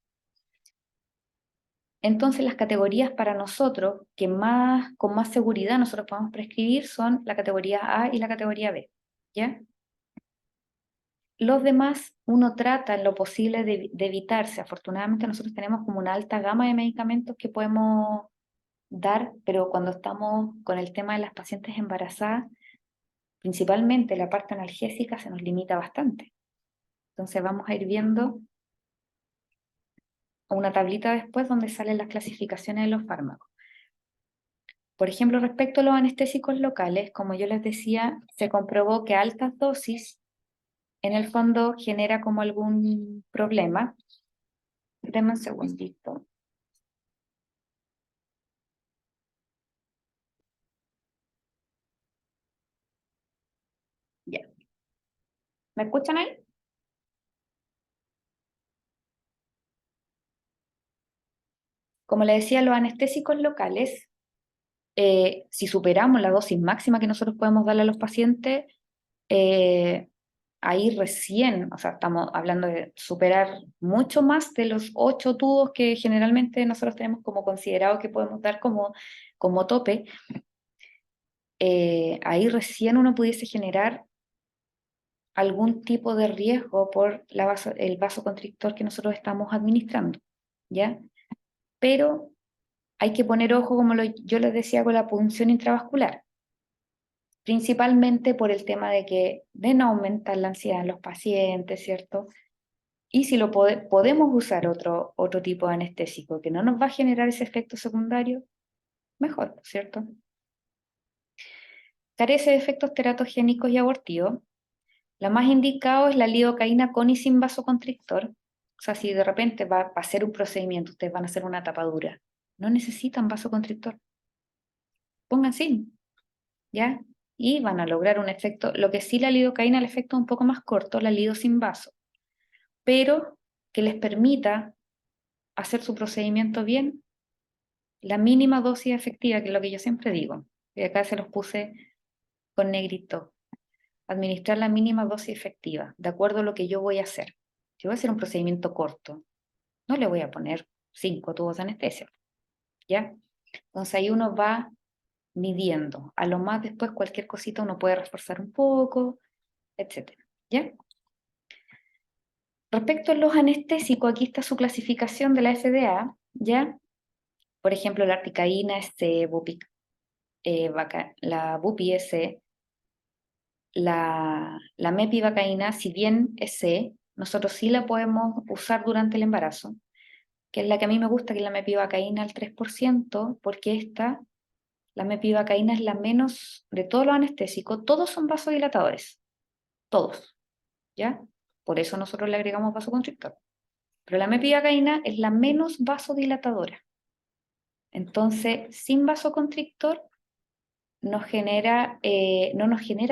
Entonces las categorías para nosotros con más seguridad nosotros podemos prescribir son la categoría A y la categoría B, ¿ya? Los demás uno trata en lo posible de evitarse. Afortunadamente nosotros tenemos como una alta gama de medicamentos que podemos dar, pero cuando estamos con el tema de las pacientes embarazadas, principalmente la parte analgésica se nos limita bastante. Entonces vamos a ir viendo una tablita después donde salen las clasificaciones de los fármacos. Por ejemplo, respecto a los anestésicos locales, como yo les decía, se comprobó que altas dosis en el fondo genera como algún problema. Denme un segundito. Ya. ¿Me escuchan ahí? Como le decía, los anestésicos locales, si superamos la dosis máxima que nosotros podemos darle a los pacientes, eh, ahí recién, o sea, estamos hablando de superar mucho más de los 8 tubos que generalmente nosotros tenemos como considerado que podemos dar como tope. Ahí recién uno pudiese generar algún tipo de riesgo por el vasoconstrictor que nosotros estamos administrando, ¿ya? Pero hay que poner ojo, como yo les decía, con la punción intravascular. principalmente por el tema de que ven aumentar la ansiedad en los pacientes, ¿cierto? Y si podemos usar otro tipo de anestésico que no nos va a generar ese efecto secundario, mejor, ¿cierto? Carece de efectos teratogénicos y abortivos. La más indicado es la lidocaína con y sin vasoconstrictor. O sea, si de repente va a hacer un procedimiento, ustedes van a hacer una tapadura, no necesitan vasoconstrictor. Pongan sin, ¿ya? Y van a lograr un efecto, lo que sí la lidocaína, el efecto es un poco más corto, la lido sin vaso, pero que les permita hacer su procedimiento bien, la mínima dosis efectiva, que es lo que yo siempre digo, y acá se los puse con negrito, administrar la mínima dosis efectiva, de acuerdo a lo que yo voy a hacer. Si voy a hacer un procedimiento corto, no le voy a poner 5 tubos de anestesia, ¿ya? Entonces ahí uno va midiendo. A lo más después cualquier cosita uno puede reforzar un poco, etcétera, ¿ya? Respecto a los anestésicos, aquí está su clasificación de la FDA, ¿ya? Por ejemplo, la articaína es C, la bupi es C, la mepivacaína, si bien es C, nosotros sí la podemos usar durante el embarazo, que es la que a mí me gusta, que es la mepivacaína al 3%, porque la mepivacaína es la menos, de todos los anestésicos, todos son vasodilatadores, todos, ¿ya? Por eso nosotros le agregamos vasoconstrictor. Pero la mepivacaína es la menos vasodilatadora. Entonces, sin vasoconstrictor no nos genera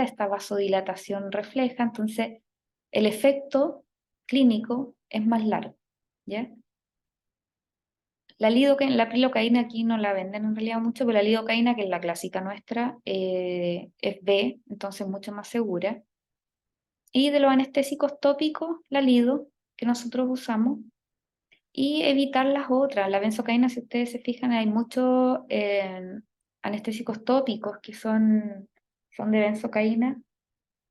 esta vasodilatación refleja, entonces el efecto clínico es más largo, ¿ya? La prilocaína aquí no la venden en realidad mucho, pero la lidocaína, que es la clásica nuestra, es B, entonces mucho más segura. Y de los anestésicos tópicos, la lido, que nosotros usamos, y evitar las otras. La benzocaína, si ustedes se fijan, hay muchos anestésicos tópicos que son de benzocaína,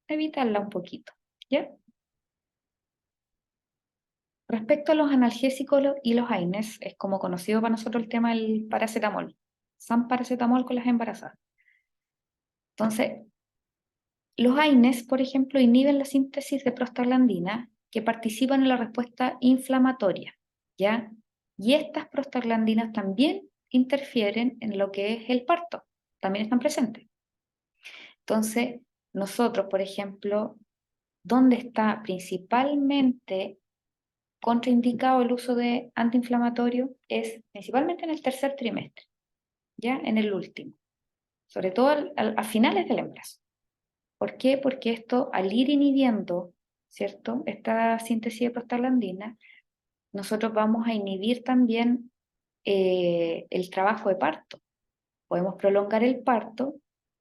evitarla un poquito, ¿ya? Respecto a los analgésicos y los AINES, es como conocido para nosotros el tema del paracetamol. San paracetamol con las embarazadas. Entonces, los AINES, por ejemplo, inhiben la síntesis de prostaglandina que participan en la respuesta inflamatoria, ¿ya? Y estas prostaglandinas también interfieren en lo que es el parto, también están presentes. Entonces, nosotros, por ejemplo, ¿dónde está principalmente contraindicado el uso de antiinflamatorio? Es principalmente en el tercer trimestre, ¿ya? En el último, sobre todo a finales del embarazo. ¿Por qué? Porque esto, al ir inhibiendo, ¿cierto? Esta síntesis de prostaglandina, nosotros vamos a inhibir también el trabajo de parto. Podemos prolongar el parto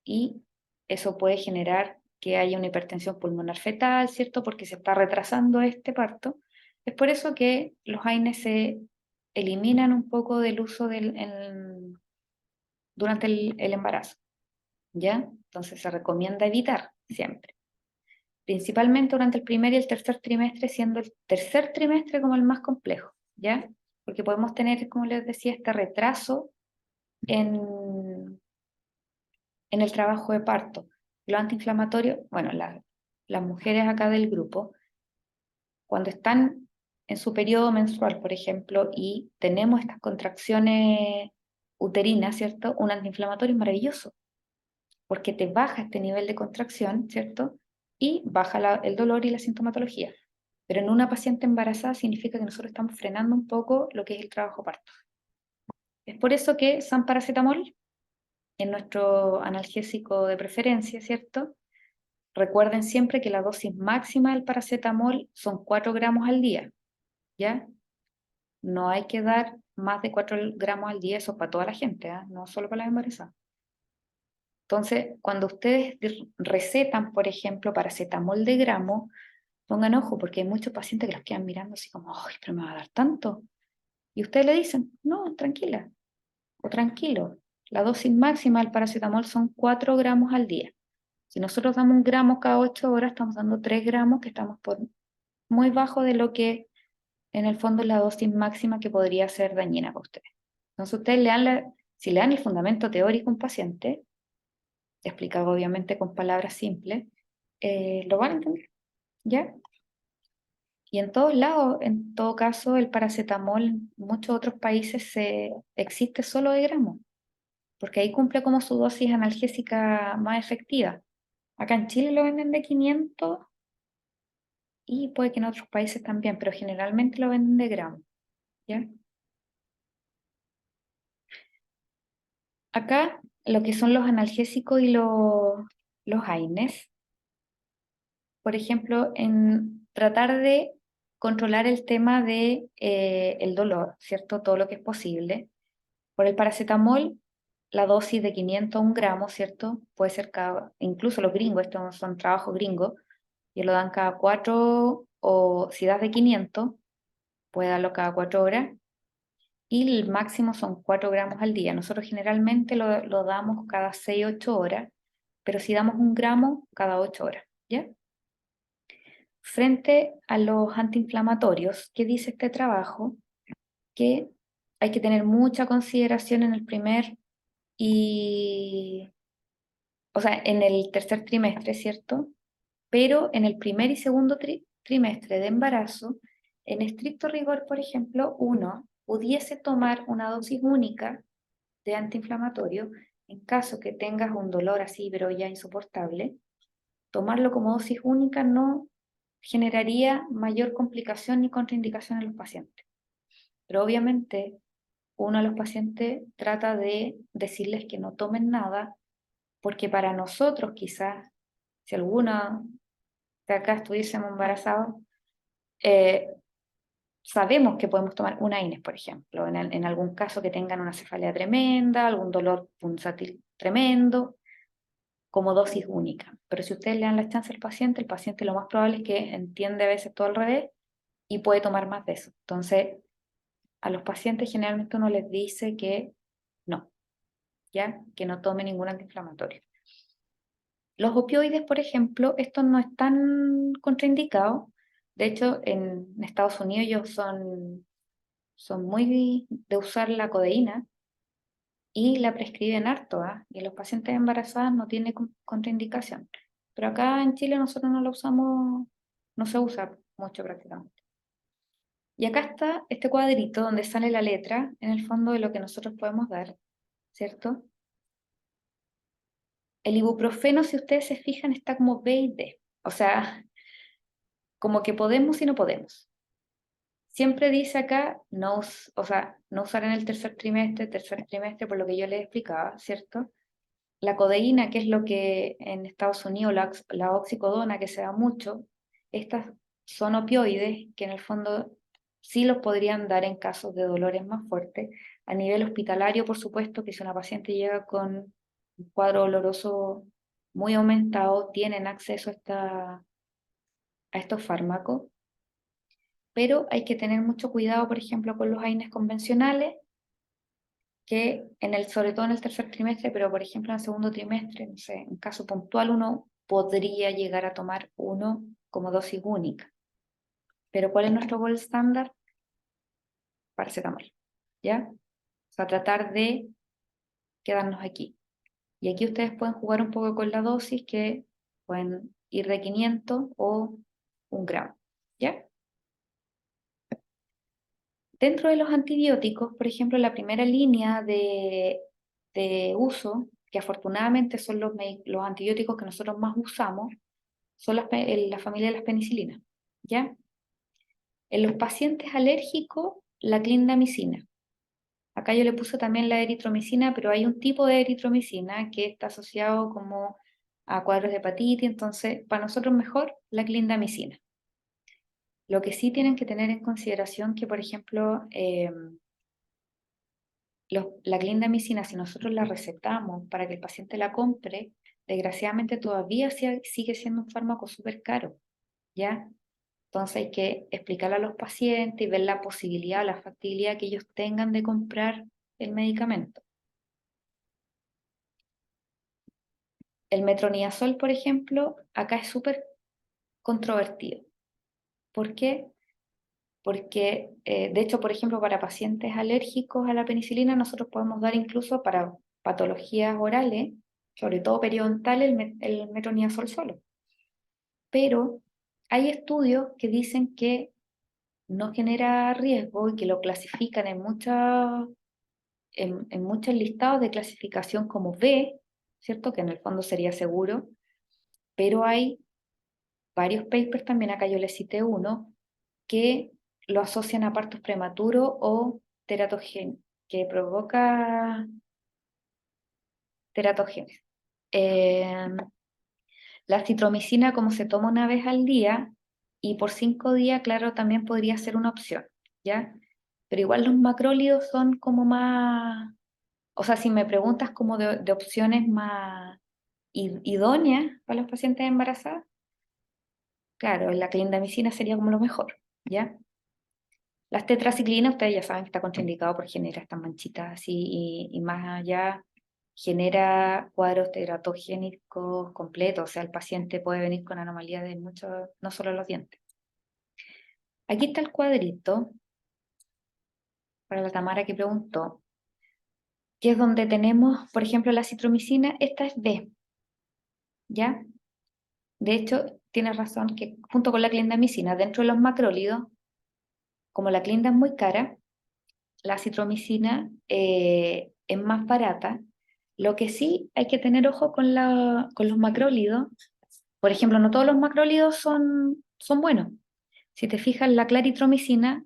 y eso puede generar que haya una hipertensión pulmonar fetal, ¿cierto? Porque se está retrasando este parto. Es por eso que los AINES se eliminan un poco del uso durante el embarazo, ¿ya? Entonces se recomienda evitar siempre, principalmente durante el primer y el tercer trimestre, siendo el tercer trimestre como el más complejo, ¿ya? Porque podemos tener, como les decía, este retraso en, en el trabajo de parto. Lo antiinflamatorio, bueno, las mujeres acá del grupo, cuando están en su periodo menstrual, por ejemplo, y tenemos estas contracciones uterinas, ¿cierto? Un antiinflamatorio es maravilloso, porque te baja este nivel de contracción, ¿cierto? Y baja el dolor y la sintomatología. Pero en una paciente embarazada significa que nosotros estamos frenando un poco lo que es el trabajo parto. Es por eso que San Paracetamol es nuestro analgésico de preferencia, ¿cierto? Recuerden siempre que la dosis máxima del paracetamol son 4 gramos al día, ¿ya? No hay que dar más de 4 gramos al día, eso es para toda la gente, ¿eh? No solo para las embarazadas. Entonces, cuando ustedes recetan, por ejemplo, paracetamol de gramo, pongan ojo, porque hay muchos pacientes que los quedan mirando así como, ¡ay, pero me va a dar tanto! Y ustedes le dicen, no, tranquila o tranquilo, la dosis máxima del paracetamol son 4 gramos al día. Si nosotros damos 1 gramo cada 8 horas, estamos dando 3 gramos, que estamos por muy bajo de lo que en el fondo es la dosis máxima que podría ser dañina para ustedes. Entonces, ustedes si le dan el fundamento teórico a un paciente, explicado obviamente con palabras simples, lo van a entender, ¿ya? Y en todos lados, en todo caso, el paracetamol en muchos otros países existe solo de gramos, porque ahí cumple como su dosis analgésica más efectiva. Acá en Chile lo venden de 500 y puede que en otros países también, pero generalmente lo venden de gramos, ¿ya? Acá lo que son los analgésicos y los AINES, por ejemplo, en tratar de controlar el tema de el dolor, ¿cierto? Todo lo que es posible. Por el paracetamol, la dosis de 500 a 1 gramo, ¿cierto? Puede ser incluso los gringos, estos son trabajos gringos, y lo dan cada 4, o si das de 500, puede darlo cada 4 horas, y el máximo son 4 gramos al día. Nosotros generalmente lo damos cada 6, 8 horas, pero si damos 1 gramo cada 8 horas, ¿ya? Frente a los antiinflamatorios, ¿qué dice este trabajo? Que hay que tener mucha consideración en el primer y, o sea, en el tercer trimestre, ¿cierto? Pero en el primer y segundo trimestre de embarazo, en estricto rigor, por ejemplo, uno pudiese tomar una dosis única de antiinflamatorio en caso que tengas un dolor así, pero ya insoportable. Tomarlo como dosis única no generaría mayor complicación ni contraindicación en los pacientes. Pero obviamente uno a los pacientes trata de decirles que no tomen nada, porque para nosotros quizás, si alguna de acá estuviésemos embarazados, eh, sabemos que podemos tomar una INES, por ejemplo, en algún caso que tengan una cefalea tremenda, algún dolor punzátil tremendo, como dosis única. Pero si ustedes le dan la chance al paciente, el paciente lo más probable es que entiende a veces todo al revés y puede tomar más de eso. Entonces, a los pacientes generalmente uno les dice que no, ¿ya? Que no tome ningún antiinflamatorio. Los opioides, por ejemplo, estos no están contraindicados. De hecho, en Estados Unidos ellos son muy de usar la codeína y la prescriben harto, ¿ah? Y en los pacientes embarazadas no tiene contraindicación. Pero acá en Chile nosotros no lo usamos, no se usa mucho prácticamente. Y acá está este cuadrito donde sale la letra, en el fondo de lo que nosotros podemos dar, ¿cierto? El ibuprofeno, si ustedes se fijan, está como B y D. O sea, como que podemos y no podemos. Siempre dice acá, no, o sea, no usar en el tercer trimestre, por lo que yo les explicaba, ¿cierto? La codeína, que es lo que en Estados Unidos, la oxicodona, que se da mucho, estas son opioides que en el fondo sí los podrían dar en casos de dolores más fuertes. A nivel hospitalario, por supuesto, que si una paciente llega con un cuadro doloroso muy aumentado, tienen acceso a estos fármacos, pero hay que tener mucho cuidado, por ejemplo, con los AINES convencionales, que sobre todo en el tercer trimestre, pero por ejemplo en el segundo trimestre, no sé, en caso puntual uno podría llegar a tomar uno como dosis única. Pero ¿cuál es nuestro gold estándar? Paracetamol, ¿ya? O sea, tratar de quedarnos aquí. Y aquí ustedes pueden jugar un poco con la dosis, que pueden ir de 500 o 1 gramo, ¿ya? Dentro de los antibióticos, por ejemplo, la primera línea de uso, que afortunadamente son los antibióticos que nosotros más usamos, son la familia de las penicilinas, ¿ya? En los pacientes alérgicos, la clindamicina. Acá yo le puse también la eritromicina, pero hay un tipo de eritromicina que está asociado como a cuadros de hepatitis, entonces para nosotros mejor la clindamicina. Lo que sí tienen que tener en consideración que, por ejemplo, la clindamicina, si nosotros la recetamos para que el paciente la compre, desgraciadamente todavía sigue siendo un fármaco súper caro, ¿ya? Entonces hay que explicarle a los pacientes y ver la posibilidad, la factibilidad que ellos tengan de comprar el medicamento. El metronidazol, por ejemplo, acá es súper controvertido. ¿Por qué? Porque, de hecho, por ejemplo, para pacientes alérgicos a la penicilina, nosotros podemos dar incluso para patologías orales, sobre todo periodontal, el metronidazol solo. Pero hay estudios que dicen que no genera riesgo y que lo clasifican en muchos listados de clasificación como B, ¿cierto? Que en el fondo sería seguro, pero hay varios papers, también acá yo les cité uno, que lo asocian a partos prematuros o teratogénesis, que provoca teratogénesis. La citromicina, como se toma una vez al día y por 5 días, claro, también podría ser una opción, ¿ya? Pero igual los macrólidos son como más, o sea, si me preguntas como de opciones más idóneas para los pacientes embarazadas, claro, la clindamicina sería como lo mejor, ¿ya? Las tetraciclinas, ustedes ya saben que está contraindicado por generar estas manchitas así y más allá genera cuadros teratogénicos completos, o sea, el paciente puede venir con anomalías de muchos, no solo los dientes. Aquí está el cuadrito, para la Tamara que preguntó, que es donde tenemos, por ejemplo, la citromicina, esta es B, ¿ya? De hecho, tienes razón que junto con la clindamicina, dentro de los macrólidos, como la clinda es muy cara, la citromicina es más barata. Lo que sí hay que tener ojo con los macrólidos. Por ejemplo, no todos los macrólidos son buenos. Si te fijas, la claritromicina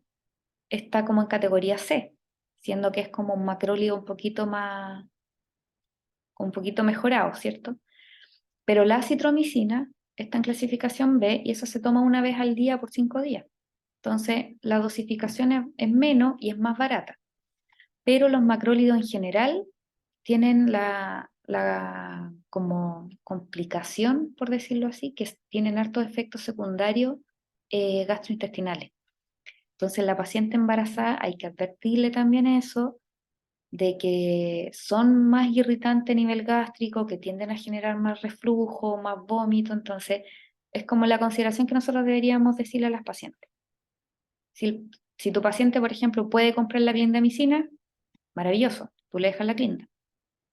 está como en categoría C, siendo que es como un macrólido un poquito mejorado, ¿cierto? Pero la citromicina está en clasificación B y eso se toma una vez al día por 5 días. Entonces, la dosificación es menos y es más barata. Pero los macrólidos en general tienen la como complicación, por decirlo así, que tienen hartos efectos secundarios gastrointestinales. Entonces, la paciente embarazada hay que advertirle también eso, de que son más irritantes a nivel gástrico, que tienden a generar más reflujo, más vómito. Entonces, es como la consideración que nosotros deberíamos decirle a las pacientes. Si tu paciente, por ejemplo, puede comprar la clindamicina, maravilloso, tú le dejas la clinda.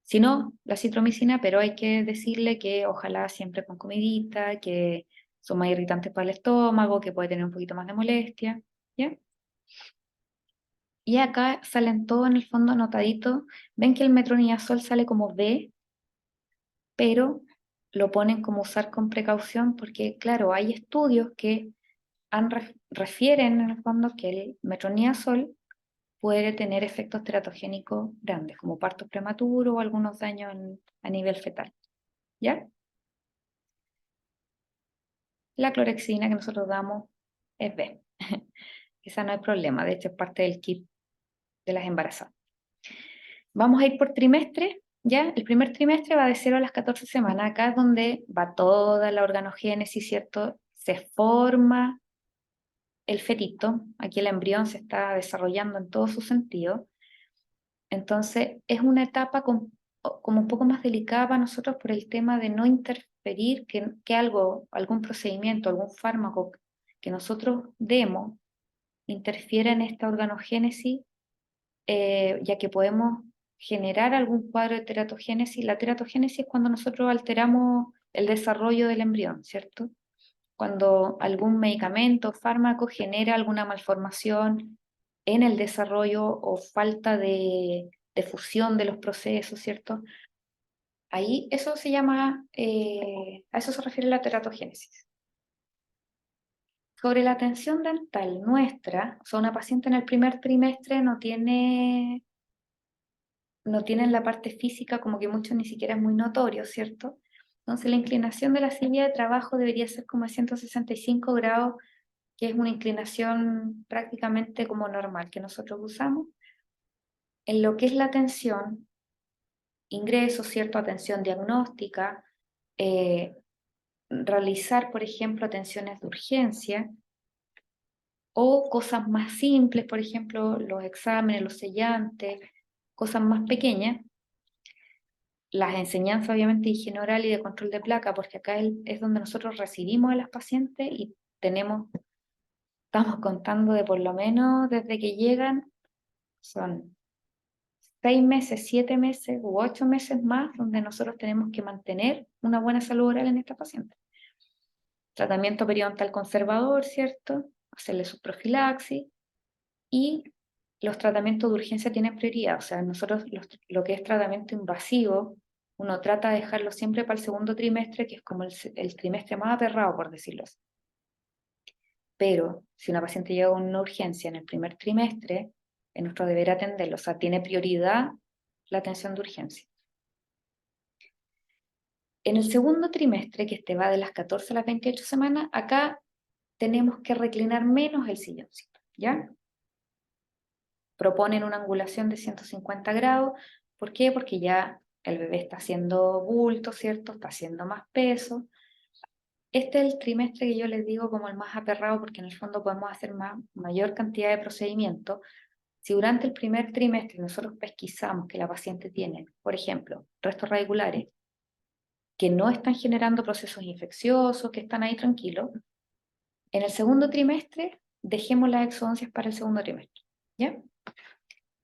Si no, la citromicina, pero hay que decirle que ojalá siempre con comidita, que son más irritantes para el estómago, que puede tener un poquito más de molestia, ¿ya? Y acá salen todo en el fondo anotadito. Ven que el metronidazol sale como B, pero lo ponen como usar con precaución porque, claro, hay estudios que refieren en el fondo que el metronidazol puede tener efectos teratogénicos grandes, como partos prematuros o algunos daños a nivel fetal, ¿ya? La clorexina que nosotros damos es B. Esa no hay problema, de hecho es parte del kit de las embarazadas. Vamos a ir por trimestre, ¿ya? El primer trimestre va de 0 a las 14 semanas. Acá es donde va toda la organogénesis, ¿cierto? Se forma el fetito. Aquí el embrión se está desarrollando en todo su sentido. Entonces, es una etapa como un poco más delicada para nosotros por el tema de no interferir, que algún procedimiento, algún fármaco que nosotros demos interfiera en esta organogénesis, ya que podemos generar algún cuadro de teratogénesis. La teratogénesis es cuando nosotros alteramos el desarrollo del embrión, ¿cierto? Cuando algún medicamento o fármaco genera alguna malformación en el desarrollo o falta de fusión de los procesos, ¿cierto? Ahí eso se llama, a eso se refiere la teratogénesis. Sobre la atención dental nuestra, o sea, una paciente en el primer trimestre no tienen la parte física, como que mucho ni siquiera es muy notorio, ¿cierto? Entonces la inclinación de la silla de trabajo debería ser como de 165 grados, que es una inclinación prácticamente como normal que nosotros usamos. En lo que es la atención, ingreso, ¿cierto? Atención diagnóstica, realizar, por ejemplo, atenciones de urgencia o cosas más simples, por ejemplo, los exámenes, los sellantes, cosas más pequeñas. Las enseñanzas obviamente de higiene oral y de control de placa, porque acá es donde nosotros recibimos a las pacientes y estamos contando de por lo menos desde que llegan, son 6 meses, 7 meses u 8 meses más donde nosotros tenemos que mantener una buena salud oral en esta paciente. Tratamiento periodontal conservador, ¿cierto? Hacerle su profilaxis y los tratamientos de urgencia tienen prioridad. O sea, nosotros lo que es tratamiento invasivo, uno trata de dejarlo siempre para el segundo trimestre, que es como el trimestre más aperrado, por decirlo así. Pero si una paciente llega con una urgencia en el primer trimestre, es nuestro deber atenderlo. O sea, tiene prioridad la atención de urgencia. En el segundo trimestre, que este va de las 14 a las 28 semanas, acá tenemos que reclinar menos el silloncito, ¿ya? Proponen una angulación de 150 grados. ¿Por qué? Porque ya el bebé está haciendo bulto, ¿cierto? Está haciendo más peso. Este es el trimestre que yo les digo como el más aperrado porque en el fondo podemos hacer mayor cantidad de procedimientos. Si durante el primer trimestre nosotros pesquisamos que la paciente tiene, por ejemplo, restos radiculares que no están generando procesos infecciosos, que están ahí tranquilos, en el segundo trimestre dejemos las exodoncias para el segundo trimestre, ¿ya?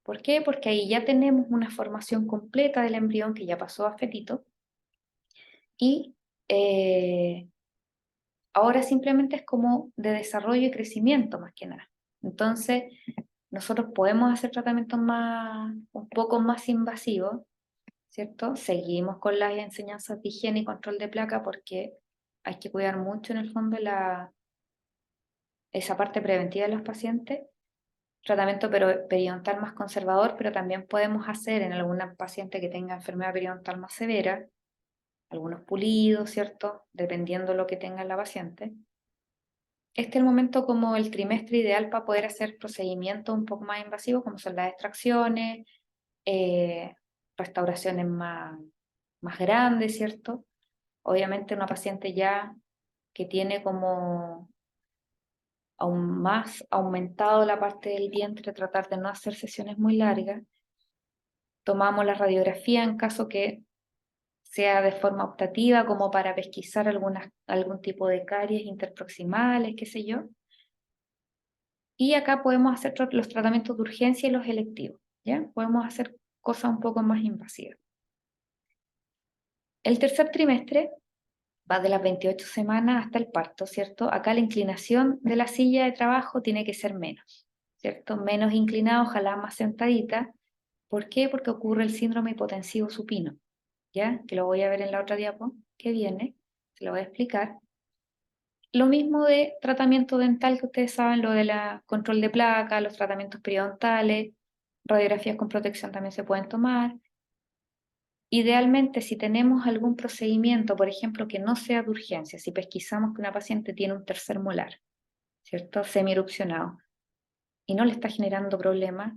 ¿Por qué? Porque ahí ya tenemos una formación completa del embrión que ya pasó a fetito y ahora simplemente es como de desarrollo y crecimiento más que nada. Entonces, nosotros podemos hacer tratamientos un poco más invasivos, ¿cierto? Seguimos con las enseñanzas de higiene y control de placa porque hay que cuidar mucho en el fondo esa parte preventiva de los pacientes. Tratamiento periodontal más conservador, pero también podemos hacer en alguna paciente que tenga enfermedad periodontal más severa, algunos pulidos, ¿cierto? Dependiendo lo que tenga la paciente. Este es el momento como el trimestre ideal para poder hacer procedimientos un poco más invasivos, como son las extracciones, restauraciones más grandes, ¿cierto? Obviamente una paciente ya que tiene como aún más aumentado la parte del vientre, tratar de no hacer sesiones muy largas. Tomamos la radiografía en caso que sea de forma optativa, como para pesquisar algún tipo de caries interproximales, qué sé yo. Y acá podemos hacer los tratamientos de urgencia y los electivos, ¿ya? Podemos hacer cosas un poco más invasivas. El tercer trimestre va de las 28 semanas hasta el parto, ¿cierto? Acá la inclinación de la silla de trabajo tiene que ser menos, ¿cierto? Menos inclinada, ojalá más sentadita. ¿Por qué? Porque ocurre el síndrome hipotensivo supino, ¿ya? Que lo voy a ver en la otra diapo que viene, se lo voy a explicar. Lo mismo de tratamiento dental, que ustedes saben, lo de la control de placa, los tratamientos periodontales, radiografías con protección también se pueden tomar. Idealmente, si tenemos algún procedimiento, por ejemplo, que no sea de urgencia, si pesquisamos que una paciente tiene un tercer molar, ¿cierto? Semierupcionado, y no le está generando problemas,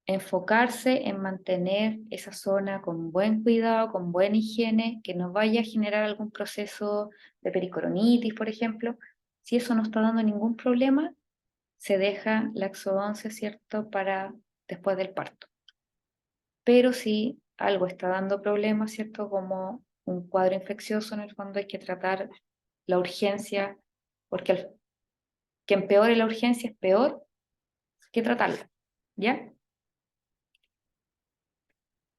enfocarse en mantener esa zona con buen cuidado, con buena higiene, que no vaya a generar algún proceso de pericoronitis, por ejemplo. Si eso no está dando ningún problema, se deja la exodoncia, ¿cierto?, para después del parto. Pero si algo está dando problemas, ¿cierto?, como un cuadro infeccioso, en el fondo hay que tratar la urgencia, porque que empeore la urgencia es peor que tratarla, ¿ya?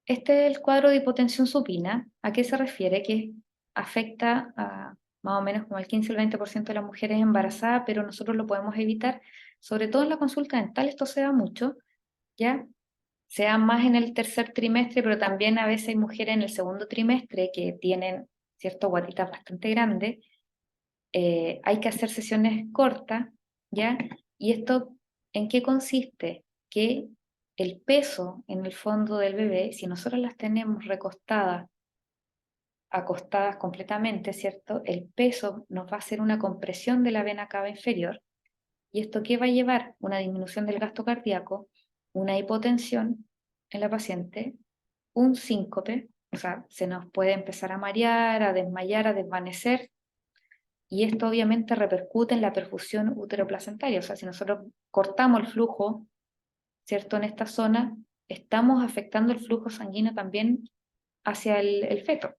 Este es el cuadro de hipotensión supina. ¿A qué se refiere? Que afecta a más o menos como el 15 o el 20% de las mujeres embarazadas, pero nosotros lo podemos evitar, sobre todo en la consulta dental, esto se da mucho, ¿ya? Se da más en el tercer trimestre, pero también a veces hay mujeres en el segundo trimestre que tienen, ¿cierto?, guatitas bastante grandes. Hay que hacer sesiones cortas, ¿ya? ¿Y esto en qué consiste? Que el peso en el fondo del bebé, si nosotros las tenemos recostadas, acostadas completamente, ¿cierto? El peso nos va a hacer una compresión de la vena cava inferior. ¿Y esto qué va a llevar? Una disminución del gasto cardíaco, una hipotensión en la paciente, un síncope, o sea, se nos puede empezar a marear, a desmayar, a desvanecer, y esto obviamente repercute en la perfusión uteroplacentaria. O sea, si nosotros cortamos el flujo, ¿cierto?, en esta zona, estamos afectando el flujo sanguíneo también hacia el feto.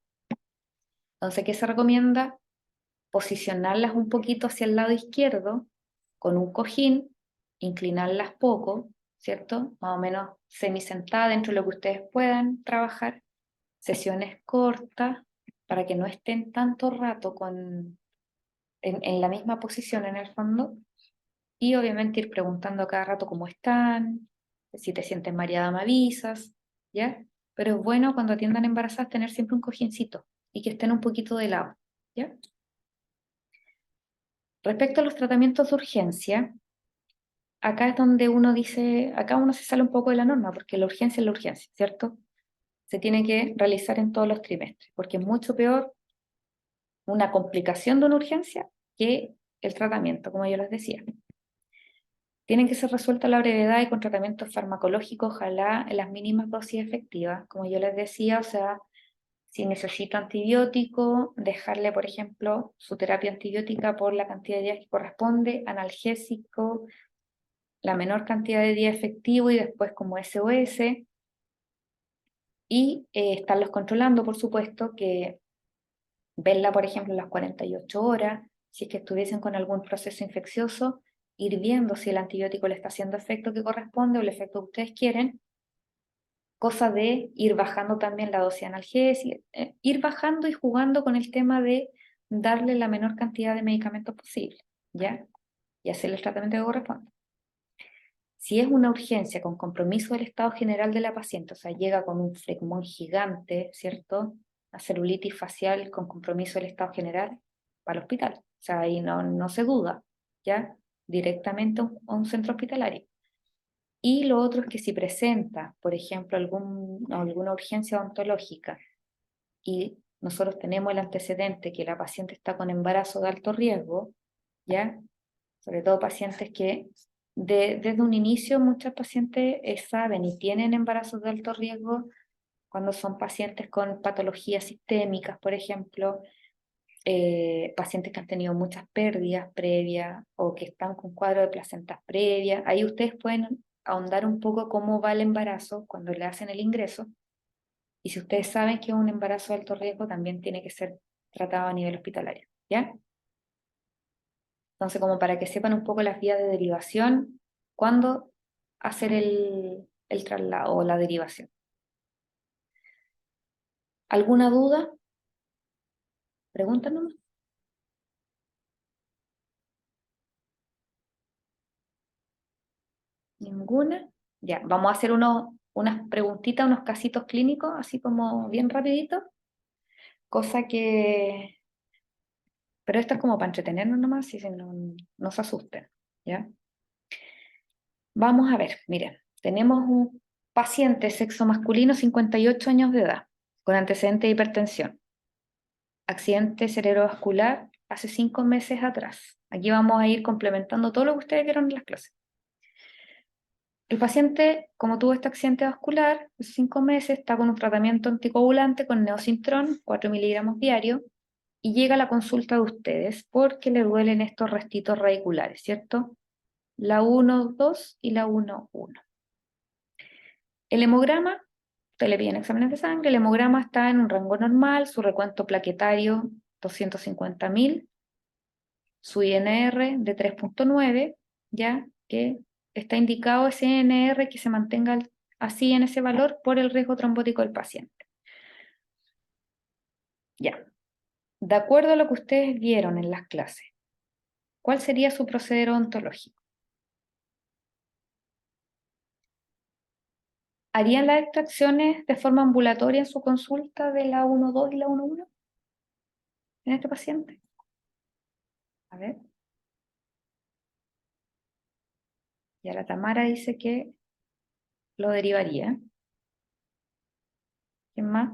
Entonces, ¿qué se recomienda? Posicionarlas un poquito hacia el lado izquierdo con un cojín, inclinarlas poco, ¿cierto? Más o menos semisentada dentro de lo que ustedes puedan trabajar, sesiones cortas, para que no estén tanto rato en la misma posición en el fondo, y obviamente ir preguntando a cada rato cómo están, si te sientes mareada me avisas, ¿ya? Pero es bueno cuando atiendan embarazadas tener siempre un cojincito y que estén un poquito de lado, ¿ya? Respecto a los tratamientos de urgencia, acá es donde uno dice, acá uno se sale un poco de la norma, porque la urgencia es la urgencia, ¿cierto? Se tiene que realizar en todos los trimestres, porque es mucho peor una complicación de una urgencia que el tratamiento, como yo les decía. Tienen que ser resueltas a la brevedad y con tratamientos farmacológicos, ojalá en las mínimas dosis efectivas, como yo les decía, o sea, si necesito antibiótico, dejarle, por ejemplo, su terapia antibiótica por la cantidad de días que corresponde, analgésico, la menor cantidad de días efectivo y después como SOS, y estarlos controlando, por supuesto, que verla, por ejemplo, las 48 horas, si es que estuviesen con algún proceso infeccioso, ir viendo si el antibiótico le está haciendo efecto que corresponde o el efecto que ustedes quieren, cosa de ir bajando también la dosis analgésica, ir bajando y jugando con el tema de darle la menor cantidad de medicamentos posible, ¿ya? Y hacer el tratamiento que corresponde. Si es una urgencia con compromiso del estado general de la paciente, o sea, llega con un flegmón gigante, ¿cierto? Una celulitis facial con compromiso del estado general, para el hospital. O sea, ahí no se duda, ¿ya? Directamente a un centro hospitalario. Y lo otro es que si presenta, por ejemplo, alguna urgencia odontológica y nosotros tenemos el antecedente que la paciente está con embarazo de alto riesgo, ¿ya? Sobre todo pacientes que desde un inicio muchas pacientes saben y tienen embarazos de alto riesgo cuando son pacientes con patologías sistémicas, por ejemplo, pacientes que han tenido muchas pérdidas previas o que están con cuadro de placentas previas. Ahí ustedes pueden ahondar un poco cómo va el embarazo cuando le hacen el ingreso. Y si ustedes saben que es un embarazo de alto riesgo, también tiene que ser tratado a nivel hospitalario, ¿ya? Entonces, como para que sepan un poco las vías de derivación, cuándo hacer el traslado o la derivación. ¿Alguna duda? Pregúntanos. ¿Ninguna? Ya, vamos a hacer unas preguntitas, unos casitos clínicos, así como bien rapidito, cosa que... Pero esto es como para entretenernos nomás, y si no se asusten, ¿ya? Vamos a ver, miren, tenemos un paciente sexo masculino, 58 años de edad, con antecedente de hipertensión, accidente cerebrovascular hace 5 meses atrás. Aquí vamos a ir complementando todo lo que ustedes vieron en las clases. El paciente, como tuvo este accidente vascular, hace 5 meses, está con un tratamiento anticoagulante con neosintrón, 4 miligramos diarios, y llega a la consulta de ustedes porque le duelen estos restitos radiculares, ¿cierto? La 1,2 y la 1,1. El hemograma, usted le piden exámenes de sangre, el hemograma está en un rango normal, su recuento plaquetario 250.000, su INR de 3,9, ya que está indicado ese INR que se mantenga así en ese valor por el riesgo trombótico del paciente. Ya, de acuerdo a lo que ustedes vieron en las clases, ¿cuál sería su proceder odontológico? ¿Harían las extracciones de forma ambulatoria en su consulta de la 1,2 y la 1,1 en este paciente? A ver, ya la Tamara dice que lo derivaría. ¿Quién más?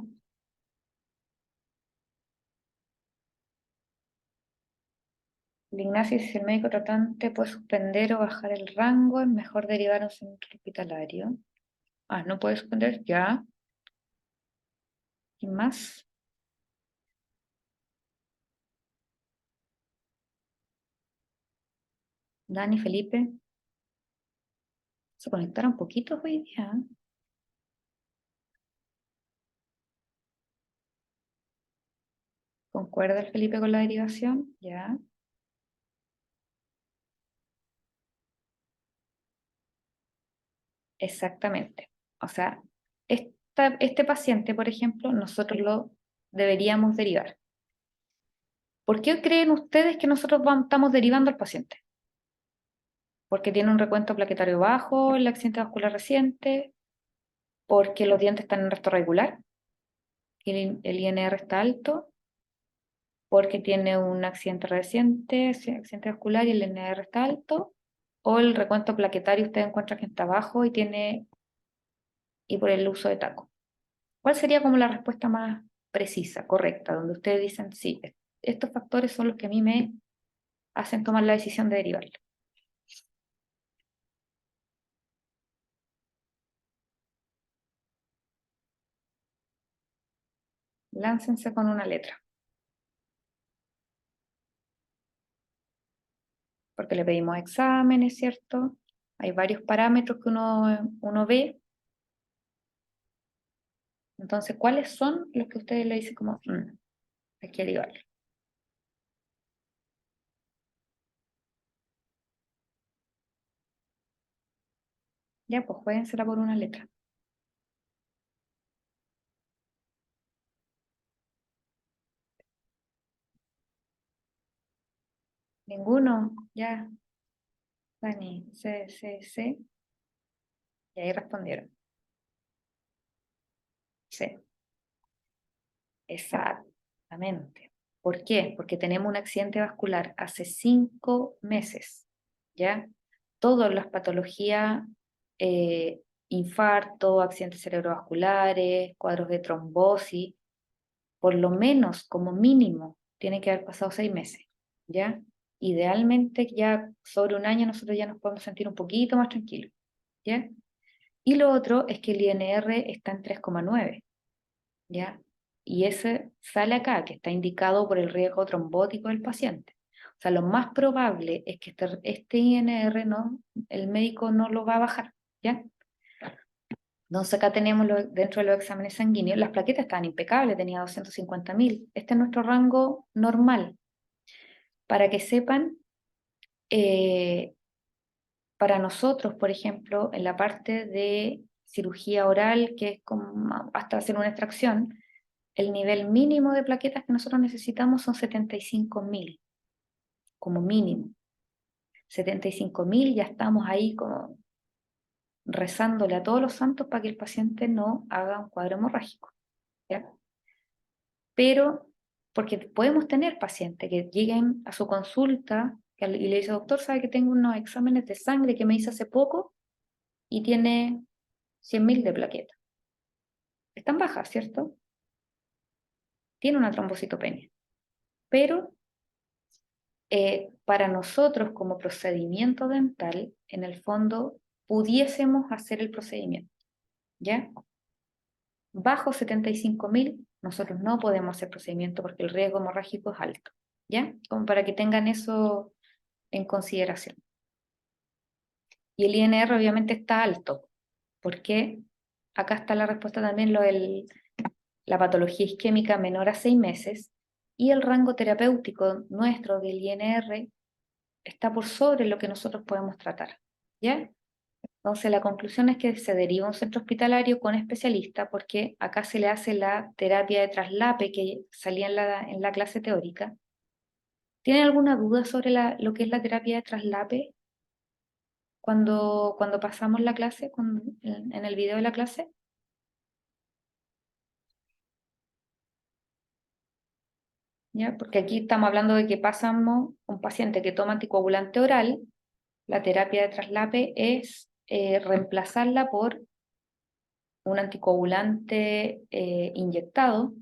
El Ignacio dice: si el médico tratante puede suspender o bajar el rango, es mejor derivar a un centro hospitalario. Ah, no puede suspender, ya. ¿Quién más? Dani, Felipe. Se conectaron poquitos hoy día. ¿Concuerda el Felipe con la derivación? Ya. Exactamente. O sea, este paciente, por ejemplo, nosotros lo deberíamos derivar. ¿Por qué creen ustedes que nosotros estamos derivando al paciente? Porque tiene un recuento plaquetario bajo, el accidente vascular reciente, porque los dientes están en resto regular, y el INR está alto, porque tiene un accidente reciente, accidente vascular y el INR está alto, o el recuento plaquetario usted encuentra que está bajo y por el uso de taco. ¿Cuál sería como la respuesta más precisa, correcta, donde ustedes dicen, sí, estos factores son los que a mí me hacen tomar la decisión de derivarlo? Láncense con una letra, porque le pedimos exámenes, ¿cierto? Hay varios parámetros que uno ve. Entonces, ¿cuáles son los que ustedes le dicen como, hay que derivarlo? Ya, pues juéguensela por una letra. Ninguno, ya, Dani, C. Y ahí respondieron. Sí, exactamente. ¿Por qué? Porque tenemos un accidente vascular hace 5 meses, ¿ya? Todas las patologías, eh, infarto, accidentes cerebrovasculares, cuadros de trombosis, por lo menos, como mínimo, tiene que haber pasado 6 meses, ¿ya? Idealmente ya sobre un año nosotros ya nos podemos sentir un poquito más tranquilos, ¿ya? Y lo otro es que el INR está en 3,9, ¿ya? Y ese sale acá, que está indicado por el riesgo trombótico del paciente. O sea, lo más probable es que este INR no, el médico no lo va a bajar, ¿ya? Entonces acá tenemos dentro de los exámenes sanguíneos, las plaquetas estaban impecables, tenía 250.000. Este es nuestro rango normal. Para que sepan, eh, para nosotros, por ejemplo, en la parte de cirugía oral, que es como hasta hacer una extracción, el nivel mínimo de plaquetas que nosotros necesitamos son 75.000, como mínimo. 75.000, ya estamos ahí como rezándole a todos los santos para que el paciente no haga un cuadro hemorrágico, ¿ya? Pero, porque podemos tener pacientes que lleguen a su consulta y le dicen, doctor, ¿sabe que tengo unos exámenes de sangre que me hice hace poco y tiene 100.000 de plaquetas? Están bajas, ¿cierto? Tiene una trombocitopenia. Pero para nosotros como procedimiento dental, en el fondo, pudiésemos hacer el procedimiento, ¿ya? Bajo 75.000, nosotros no podemos hacer procedimiento porque el riesgo hemorrágico es alto, ¿ya? Como para que tengan eso en consideración. Y el INR obviamente está alto, porque acá está la respuesta también, la patología isquémica menor a 6 meses, y el rango terapéutico nuestro del INR está por sobre lo que nosotros podemos tratar, ¿ya? Entonces la conclusión es que se deriva a un centro hospitalario con especialista porque acá se le hace la terapia de traslape que salía en la clase teórica. ¿Tienen alguna duda sobre lo que es la terapia de traslape cuando pasamos la clase, en el video de la clase? ¿Ya? Porque aquí estamos hablando de que pasamos un paciente que toma anticoagulante oral, la terapia de traslape es reemplazarla por un anticoagulante inyectado.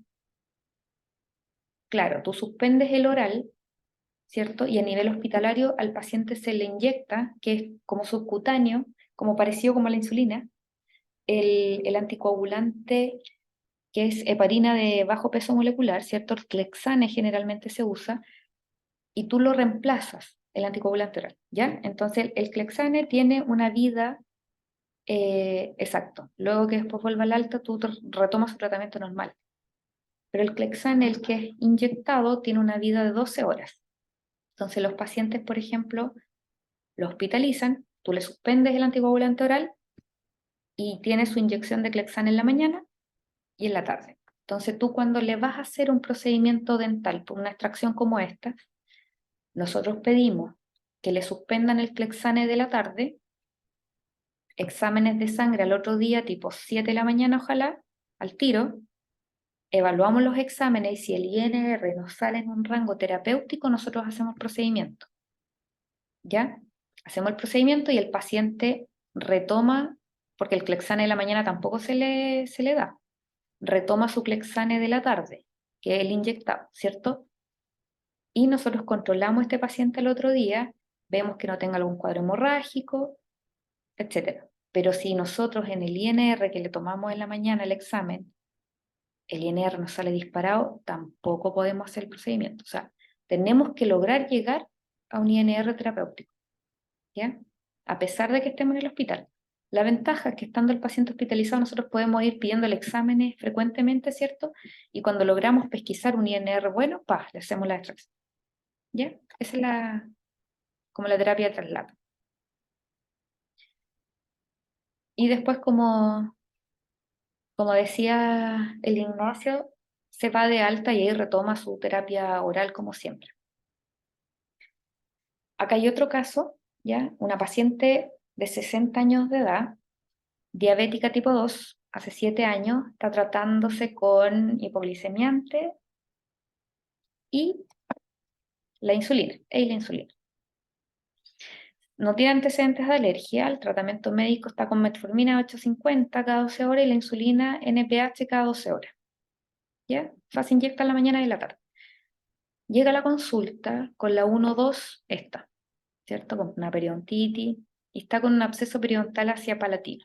Claro, tú suspendes el oral, ¿cierto? Y a nivel hospitalario al paciente se le inyecta, que es como subcutáneo, como parecido como la insulina, el anticoagulante que es heparina de bajo peso molecular, ¿cierto? El Clexane generalmente se usa, y tú lo reemplazas, el anticoagulante oral, ¿ya? Entonces el Clexane tiene una vida, exacto, luego que después vuelva al alta, tú retomas su tratamiento normal. Pero el Clexane, el que es inyectado, tiene una vida de 12 horas. Entonces los pacientes, por ejemplo, lo hospitalizan, tú le suspendes el anticoagulante oral y tiene su inyección de Clexane en la mañana y en la tarde. Entonces tú cuando le vas a hacer un procedimiento dental por una extracción como esta, nosotros pedimos que le suspendan el Clexane de la tarde, exámenes de sangre al otro día, tipo 7 de la mañana ojalá, al tiro, evaluamos los exámenes y si el INR nos sale en un rango terapéutico, nosotros hacemos el procedimiento. ¿Ya? Hacemos el procedimiento y el paciente retoma, porque el Clexane de la mañana tampoco se le da, retoma su Clexane de la tarde, que es el inyectado, ¿cierto? Y nosotros controlamos a este paciente el otro día, vemos que no tenga algún cuadro hemorrágico, etcétera. Pero si nosotros en el INR que le tomamos en la mañana el examen, el INR nos sale disparado, tampoco podemos hacer el procedimiento. O sea, tenemos que lograr llegar a un INR terapéutico, ¿ya? A pesar de que estemos en el hospital. La ventaja es que estando el paciente hospitalizado nosotros podemos ir pidiéndole exámenes frecuentemente, ¿cierto? Y cuando logramos pesquisar un INR bueno, le hacemos la extracción. ¿Ya? Esa es como la terapia de traslado. Y después, como decía el Ignacio, se va de alta y ahí retoma su terapia oral como siempre. Acá hay otro caso, ¿ya? Una paciente de 60 años de edad, diabética tipo 2, hace 7 años, está tratándose con hipoglicemiante y la insulina. No tiene antecedentes de alergia, el tratamiento médico está con metformina 850 cada 12 horas y la insulina NPH cada 12 horas. ¿Ya? O sea, se inyecta en la mañana y en la tarde. Llega a la consulta con la 1-2, ¿cierto? Con una periodontitis y está con un absceso periodontal hacia palatino.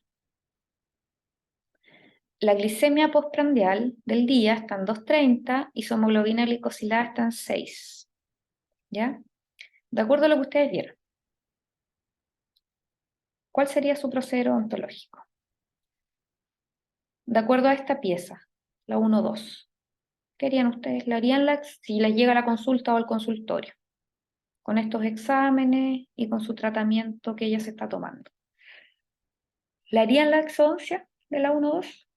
La glicemia postprandial del día está en 230 y su hemoglobina glicosilada está en 6. ¿Ya? De acuerdo a lo que ustedes vieron, ¿cuál sería su procedimiento odontológico? De acuerdo a esta pieza, la 1-2, ¿qué harían ustedes? ¿La harían si les llega a la consulta o al consultorio? Con estos exámenes y con su tratamiento que ella se está tomando. ¿Le harían la exodoncia de la 1-2?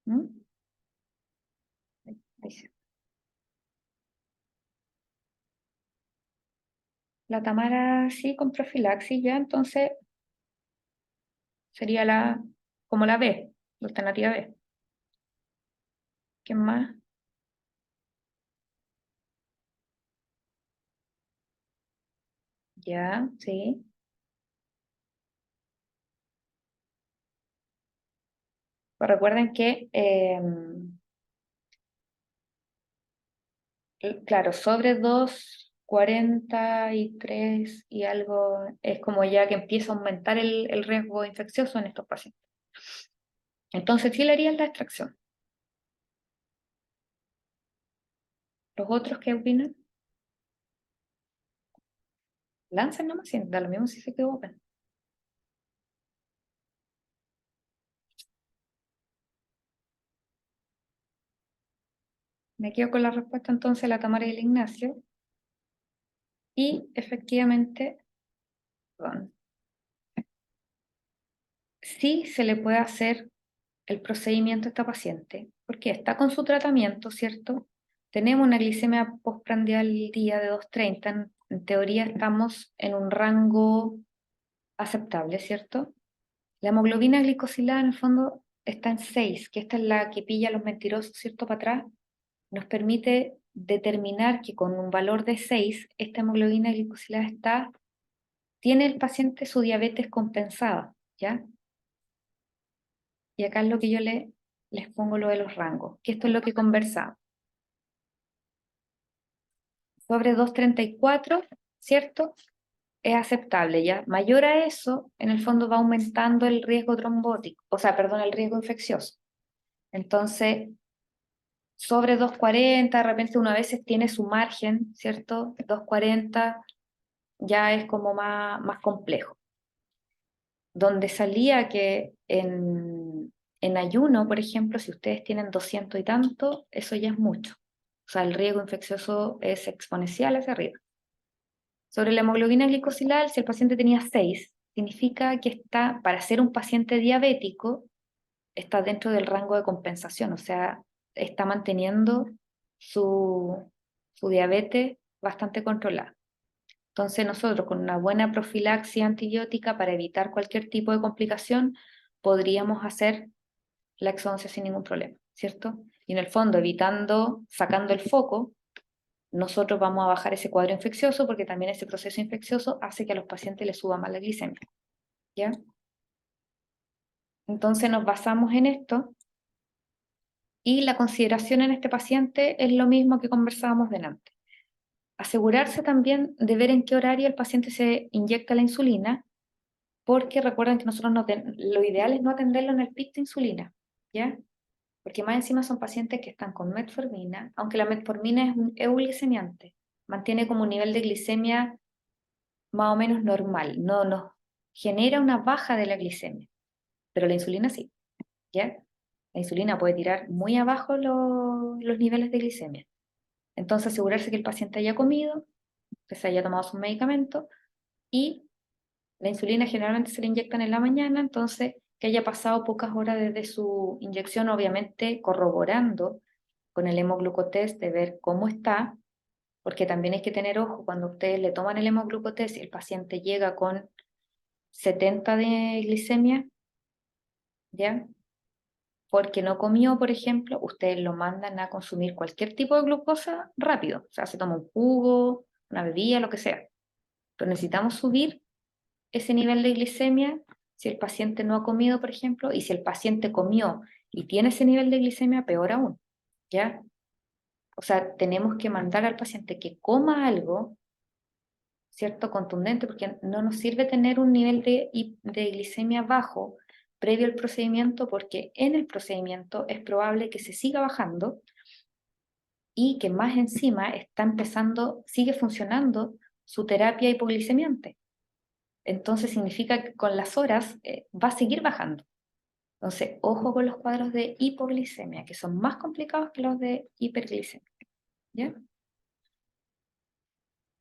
¿Mm? Ahí sí. La Tamara sí con profilaxis ya, entonces sería como la B, la alternativa B. ¿Qué más? Ya, sí. Pues recuerden que, claro, sobre 2,43 y algo es como ya que empieza a aumentar el riesgo infeccioso en estos pacientes. Entonces sí le harían la extracción. ¿Los otros qué opinan? Lancen nomás, sí, da lo mismo si se equivocan. Me quedo con la respuesta entonces de la Tamara y el Ignacio. Y efectivamente, perdón, sí se le puede hacer el procedimiento a esta paciente, porque está con su tratamiento, ¿cierto? Tenemos una glicemia postprandial día de 230, en teoría estamos en un rango aceptable, ¿cierto? La hemoglobina glicosilada en el fondo está en 6, que esta es la que pilla a los mentirosos, ¿cierto? Para atrás, nos permite determinar que con un valor de 6, esta hemoglobina glicosilada tiene el paciente su diabetes compensada, ¿ya? Y acá es lo que yo les pongo lo de los rangos, que esto es lo que conversamos. Sobre 234, ¿cierto? Es aceptable, ¿ya? Mayor a eso, en el fondo va aumentando el riesgo trombótico, o sea, perdón, el riesgo infeccioso. Entonces, sobre 240, de repente uno a veces tiene su margen, ¿cierto? 240 ya es como más complejo. Donde salía que en ayuno, por ejemplo, si ustedes tienen 200 y tanto, eso ya es mucho. O sea, el riesgo infeccioso es exponencial hacia arriba. Sobre la hemoglobina glicosilal, si el paciente tenía 6, significa que está, para ser un paciente diabético, está dentro del rango de compensación, o sea, está manteniendo su, su diabetes bastante controlada. Entonces nosotros con una buena profilaxis antibiótica para evitar cualquier tipo de complicación, podríamos hacer la exodoncia sin ningún problema, ¿cierto? Y en el fondo, evitando, sacando el foco, nosotros vamos a bajar ese cuadro infeccioso porque también ese proceso infeccioso hace que a los pacientes les suba más la glicemia, ¿ya? Entonces nos basamos en esto y la consideración en este paciente es lo mismo que conversábamos delante. Asegurarse también de ver en qué horario el paciente se inyecta la insulina, porque recuerden que nosotros lo ideal es no atenderlo en el pic de insulina, ¿ya? Porque más encima son pacientes que están con metformina, aunque la metformina es un euglicemiante, mantiene como un nivel de glicemia más o menos normal, no nos genera una baja de la glicemia, pero la insulina sí, ¿ya? La insulina puede tirar muy abajo los niveles de glicemia. Entonces asegurarse que el paciente haya comido, que se haya tomado sus medicamentos y la insulina generalmente se le inyectan en la mañana, entonces que haya pasado pocas horas desde su inyección, obviamente corroborando con el hemoglucotest de ver cómo está, porque también hay que tener ojo cuando ustedes le toman el hemoglucotest y el paciente llega con 70 de glicemia, ¿ya? Porque no comió, por ejemplo, ustedes lo mandan a consumir cualquier tipo de glucosa rápido, o sea, se toma un jugo, una bebida, lo que sea. Pero necesitamos subir ese nivel de glicemia si el paciente no ha comido, por ejemplo, y si el paciente comió y tiene ese nivel de glicemia, peor aún, ¿ya? O sea, tenemos que mandar al paciente que coma algo, ¿cierto? Contundente, porque no nos sirve tener un nivel de glicemia bajo previo al procedimiento, porque en el procedimiento es probable que se siga bajando y que más encima está empezando, sigue funcionando su terapia hipoglicemiante. Entonces significa que con las horas va a seguir bajando. Entonces, ojo con los cuadros de hipoglicemia, que son más complicados que los de hiperglicemia, ¿ya?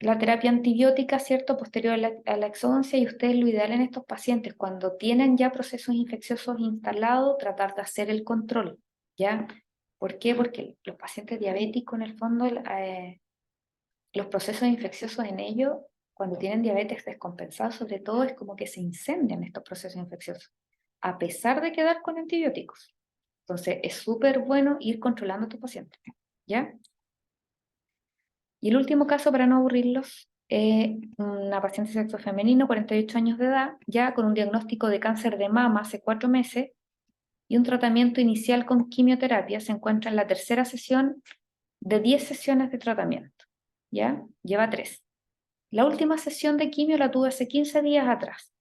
La terapia antibiótica, ¿cierto? Posterior a la exodoncia, y ustedes lo ideal en estos pacientes, cuando tienen ya procesos infecciosos instalados, tratar de hacer el control, ¿ya? ¿Por qué? Porque los pacientes diabéticos, en el fondo, los procesos infecciosos en ellos, cuando tienen diabetes descompensada, sobre todo, es como que se incendian estos procesos infecciosos, a pesar de quedar con antibióticos. Entonces, es súper bueno ir controlando a tus pacientes, ¿ya? Y el último caso, para no aburrirlos, una paciente de sexo femenino, 48 años de edad, ya con un diagnóstico de cáncer de mama hace 4 meses y un tratamiento inicial con quimioterapia. Se encuentra en la tercera sesión de 10 sesiones de tratamiento, ¿ya? Lleva 3. La última sesión de quimio la tuve hace 15 días atrás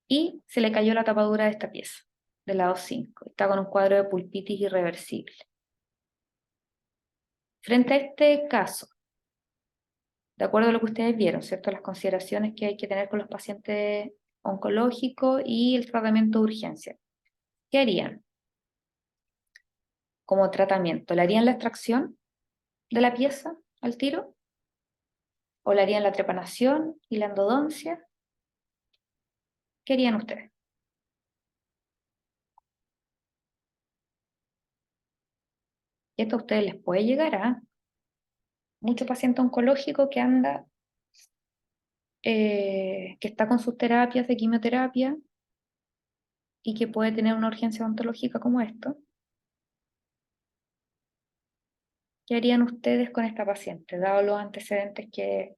y se le cayó la tapadura de esta pieza, del lado 5. Está con un cuadro de pulpitis irreversible. Frente a este caso, de acuerdo a lo que ustedes vieron, ¿cierto? Las consideraciones que hay que tener con los pacientes oncológicos y el tratamiento de urgencia. ¿Qué harían como tratamiento? ¿Le harían la extracción de la pieza al tiro? ¿O le harían la trepanación y la endodoncia? ¿Qué harían ustedes? Y esto a ustedes les puede llegar a mucho paciente oncológico que anda, que está con sus terapias de quimioterapia y que puede tener una urgencia odontológica como esto. ¿Qué harían ustedes con esta paciente, dado los antecedentes que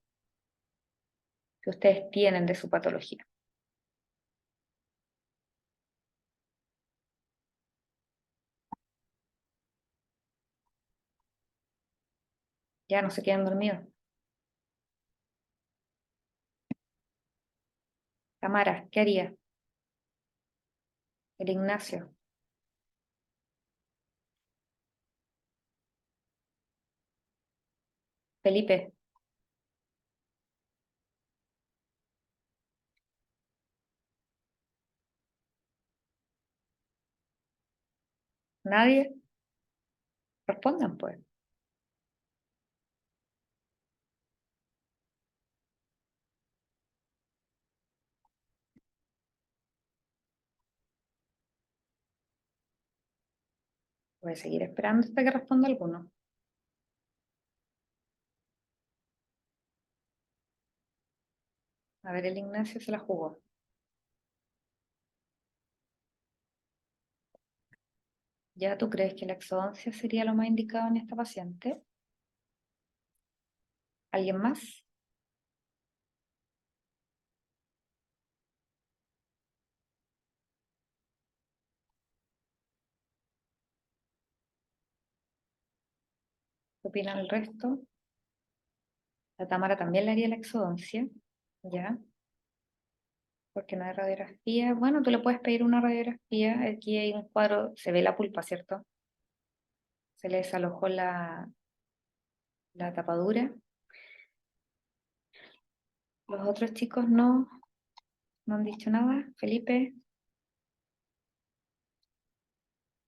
ustedes tienen de su patología? Ya no se quedan dormidos. Tamara, ¿qué haría? El Ignacio, Felipe, nadie, respondan pues. Voy a seguir esperando hasta que responda alguno. A ver, el Ignacio se la jugó. ¿Ya tú crees que la exodoncia sería lo más indicado en esta paciente? ¿Alguien más? ¿Qué opinan el resto? La Tamara también le haría la exodoncia, ¿ya? Porque no hay radiografía. Bueno, tú le puedes pedir una radiografía. Aquí hay un cuadro, se ve la pulpa, ¿cierto? Se le desalojó la tapadura. Los otros chicos no han dicho nada. Felipe,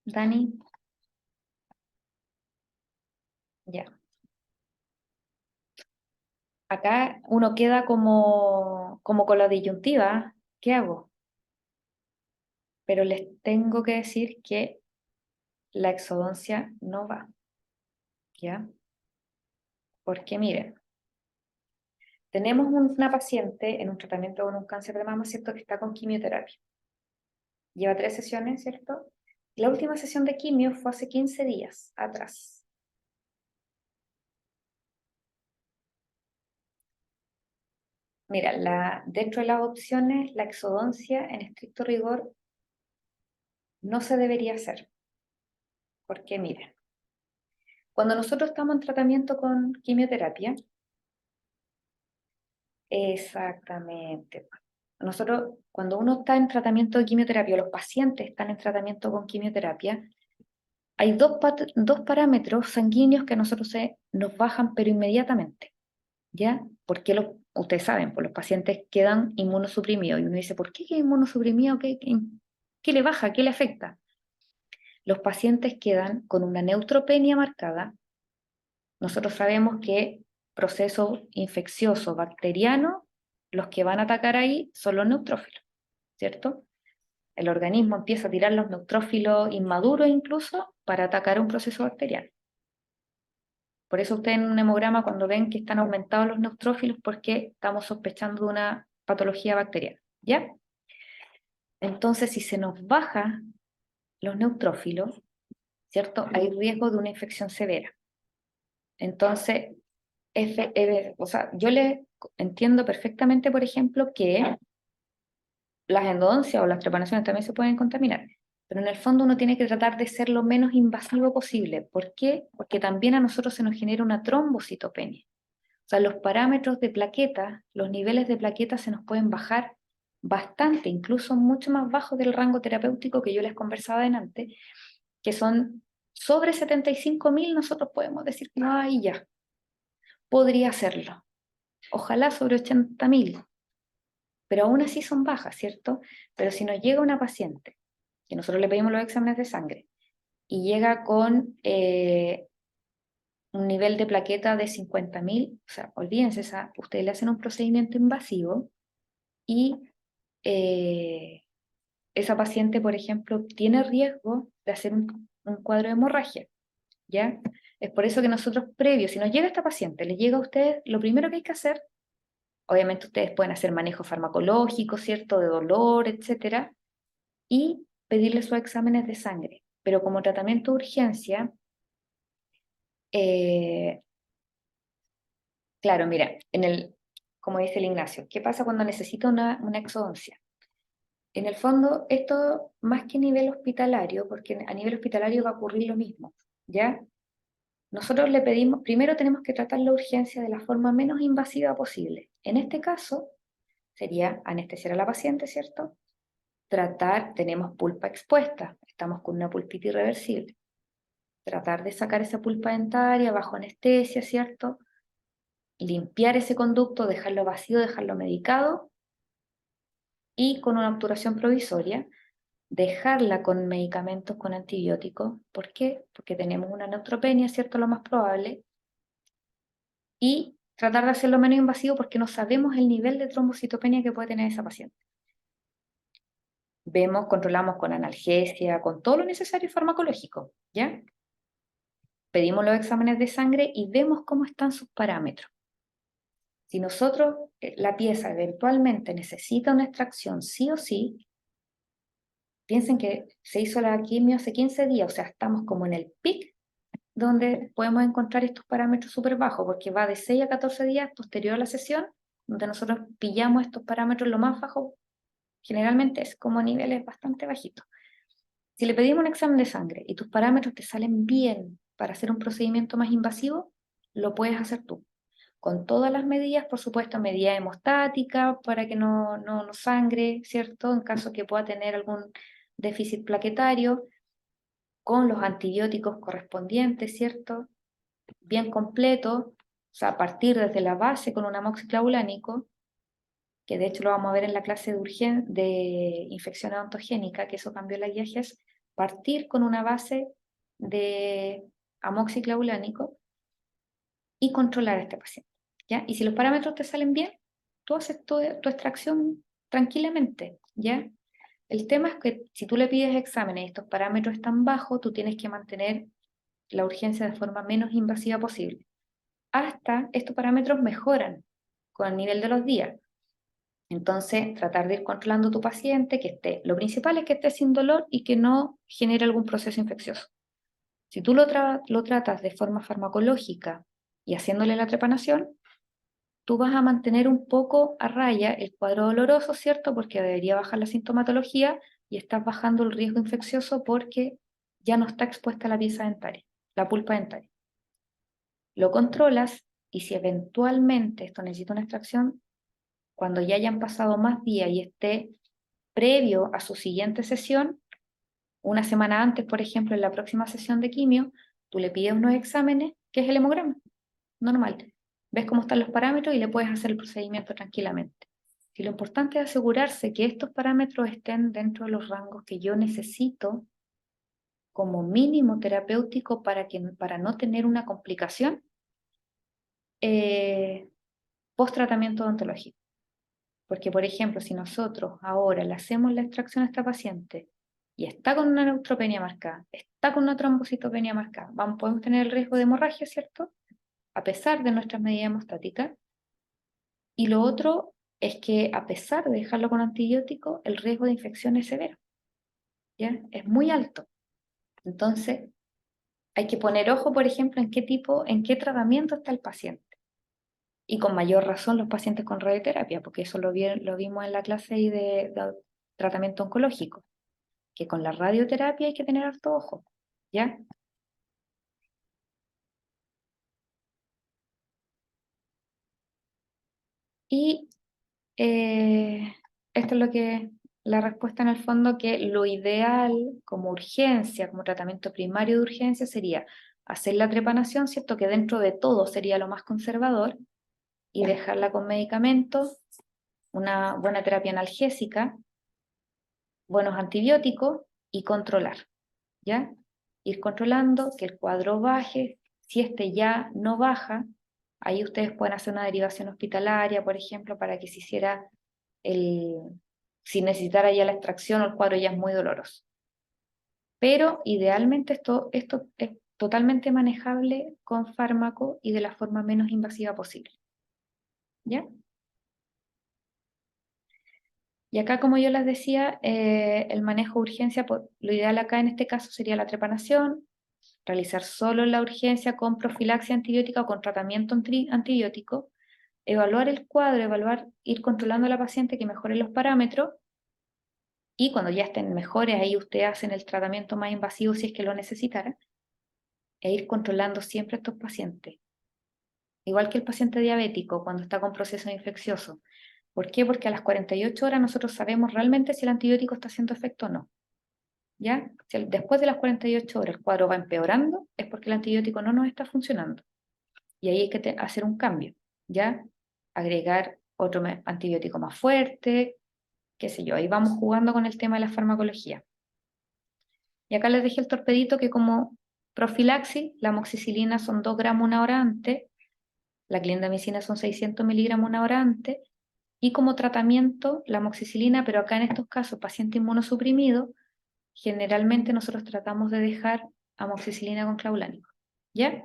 Dani, ya. Acá uno queda como con la disyuntiva. ¿Qué hago? Pero les tengo que decir que la exodoncia no va, ¿ya? Porque miren, tenemos una paciente en un tratamiento con un cáncer de mama, ¿cierto? Que está con quimioterapia. Lleva 3 sesiones, ¿cierto? La última sesión de quimio fue hace 15 días atrás. Mira, dentro de las opciones, la exodoncia, en estricto rigor, no se debería hacer. Porque miren, cuando nosotros estamos en tratamiento con quimioterapia, exactamente. Nosotros, cuando uno está en tratamiento de quimioterapia, los pacientes están en tratamiento con quimioterapia, hay dos parámetros sanguíneos que a nosotros nos bajan, pero inmediatamente, ¿ya? Porque ustedes saben, pues los pacientes quedan inmunosuprimidos. Y uno dice, ¿por qué queda inmunosuprimido? ¿Qué le baja? ¿Qué le afecta? Los pacientes quedan con una neutropenia marcada. Nosotros sabemos que proceso infeccioso bacteriano, los que van a atacar ahí son los neutrófilos, ¿cierto? El organismo empieza a tirar los neutrófilos inmaduros incluso para atacar un proceso bacteriano. Por eso ustedes en un hemograma cuando ven que están aumentados los neutrófilos, porque estamos sospechando de una patología bacteriana, ¿ya? Entonces, si se nos baja los neutrófilos, ¿cierto? Hay riesgo de una infección severa. Entonces, o sea, yo le entiendo perfectamente, por ejemplo, que las endodoncias o las trepanaciones también se pueden contaminar, pero en el fondo uno tiene que tratar de ser lo menos invasivo posible. ¿Por qué? Porque también a nosotros se nos genera una trombocitopenia. O sea, los parámetros de plaquetas, los niveles de plaquetas se nos pueden bajar bastante, incluso mucho más bajos del rango terapéutico que yo les conversaba antes, que son sobre 75.000, nosotros podemos decir, ay, ya, podría hacerlo. Ojalá sobre 80.000, pero aún así son bajas, ¿cierto? Pero si nos llega una paciente, que nosotros le pedimos los exámenes de sangre, y llega con un nivel de plaqueta de 50.000, o sea, olvídense, ustedes le hacen un procedimiento invasivo y esa paciente, por ejemplo, tiene riesgo de hacer un cuadro de hemorragia, ¿ya? Es por eso que nosotros previo, si nos llega esta paciente, le llega a ustedes, lo primero que hay que hacer, obviamente ustedes pueden hacer manejo farmacológico, ¿cierto? De dolor, etcétera, y pedirle sus exámenes de sangre. Pero como tratamiento de urgencia, eh, claro, mira, como dice el Ignacio, ¿qué pasa cuando necesita una exodoncia? En el fondo, esto más que a nivel hospitalario, porque a nivel hospitalario va a ocurrir lo mismo, ¿ya? Nosotros le pedimos, primero tenemos que tratar la urgencia de la forma menos invasiva posible. En este caso, sería anestesiar a la paciente, ¿cierto? Tenemos pulpa expuesta, estamos con una pulpita irreversible. Tratar de sacar esa pulpa dentaria bajo anestesia, ¿cierto? Limpiar ese conducto, dejarlo vacío, dejarlo medicado y con una obturación provisoria, dejarla con medicamentos con antibióticos. ¿Por qué? Porque tenemos una neutropenia, ¿cierto? Lo más probable. Y tratar de hacerlo menos invasivo porque no sabemos el nivel de trombocitopenia que puede tener esa paciente. vemos, controlamos con analgesia, con todo lo necesario farmacológico, ¿ya? Pedimos los exámenes de sangre y vemos cómo están sus parámetros. Si nosotros, la pieza eventualmente necesita una extracción sí o sí, piensen que se hizo la quimio hace 15 días, o sea, estamos como en el pic donde podemos encontrar estos parámetros súper bajos, porque va de 6 a 14 días posterior a la sesión, donde nosotros pillamos estos parámetros lo más bajos, generalmente es como niveles bastante bajitos. Si le pedimos un examen de sangre y tus parámetros te salen bien para hacer un procedimiento más invasivo, lo puedes hacer tú. Con todas las medidas, por supuesto, medida hemostática para que no sangre, ¿cierto? En caso que pueda tener algún déficit plaquetario, con los antibióticos correspondientes, ¿cierto? Bien completo, o sea, a partir desde la base con un amoxiclavulánico, que de hecho lo vamos a ver en la clase de infección odontogénica, que eso cambió la guía GES, partir con una base de amoxiclavulánico y controlar a este paciente, ¿ya? Y si los parámetros te salen bien, tú haces tu extracción tranquilamente, ¿ya? El tema es que si tú le pides exámenes y estos parámetros están bajos, tú tienes que mantener la urgencia de forma menos invasiva posible. Hasta estos parámetros mejoran con el nivel de los días. Entonces, tratar de ir controlando a tu paciente, que esté, lo principal es que esté sin dolor y que no genere algún proceso infeccioso. Si tú lo tratas de forma farmacológica y haciéndole la trepanación, tú vas a mantener un poco a raya el cuadro doloroso, ¿cierto? Porque debería bajar la sintomatología y estás bajando el riesgo infeccioso porque ya no está expuesta la pieza dentaria, la pulpa dentaria. Lo controlas y si eventualmente esto necesita una extracción, cuando ya hayan pasado más días y esté previo a su siguiente sesión, una semana antes, por ejemplo, en la próxima sesión de quimio, tú le pides unos exámenes, que es el hemograma, normal. Ves cómo están los parámetros y le puedes hacer el procedimiento tranquilamente. Y lo importante es asegurarse que estos parámetros estén dentro de los rangos que yo necesito como mínimo terapéutico para no tener una complicación post-tratamiento odontológico. Porque, por ejemplo, si nosotros ahora le hacemos la extracción a esta paciente y está con una neutropenia marcada, está con una trombocitopenia marcada, podemos tener el riesgo de hemorragia, ¿cierto? A pesar de nuestras medidas hemostáticas. Y lo otro es que a pesar de dejarlo con antibiótico, el riesgo de infección es severo, ¿ya? Es muy alto. Entonces, hay que poner ojo, por ejemplo, en qué tratamiento está el paciente. Y con mayor razón los pacientes con radioterapia, porque eso lo vimos en la clase ahí de tratamiento oncológico, que con la radioterapia hay que tener harto ojo, ¿ya? Y esto es la respuesta en el fondo, que lo ideal como urgencia, como tratamiento primario de urgencia sería hacer la trepanación, ¿cierto? Que dentro de todo sería lo más conservador, y dejarla con medicamentos, una buena terapia analgésica, buenos antibióticos y controlar, ¿ya? Ir controlando que el cuadro baje. Si este ya no baja, ahí ustedes pueden hacer una derivación hospitalaria, por ejemplo, para que se hiciera si necesitara ya la extracción o el cuadro ya es muy doloroso. Pero idealmente esto es totalmente manejable con fármaco y de la forma menos invasiva posible, ¿ya? Y acá, como yo les decía, el manejo de urgencia, lo ideal acá en este caso sería la trepanación, realizar solo la urgencia con profilaxia antibiótica o con tratamiento antibiótico, evaluar el cuadro, ir controlando a la paciente que mejore los parámetros, y cuando ya estén mejores, ahí ustedes hacen el tratamiento más invasivo si es que lo necesitaran, e ir controlando siempre a estos pacientes. Igual que el paciente diabético cuando está con proceso infeccioso. ¿Por qué? Porque a las 48 horas nosotros sabemos realmente si el antibiótico está haciendo efecto o no. ¿Ya? Si después de las 48 horas el cuadro va empeorando, es porque el antibiótico no nos está funcionando. Y ahí hay que hacer un cambio, ¿ya? Agregar otro antibiótico más fuerte, qué sé yo. Ahí vamos jugando con el tema de la farmacología. Y acá les dejé el torpedito que como profilaxis, la amoxicilina son 2 gramos una hora antes, la clindamicina son 600 miligramos una hora antes, Y como tratamiento, la amoxicilina, pero acá en estos casos, paciente inmunosuprimido, generalmente nosotros tratamos de dejar amoxicilina con clavulánico, ¿ya?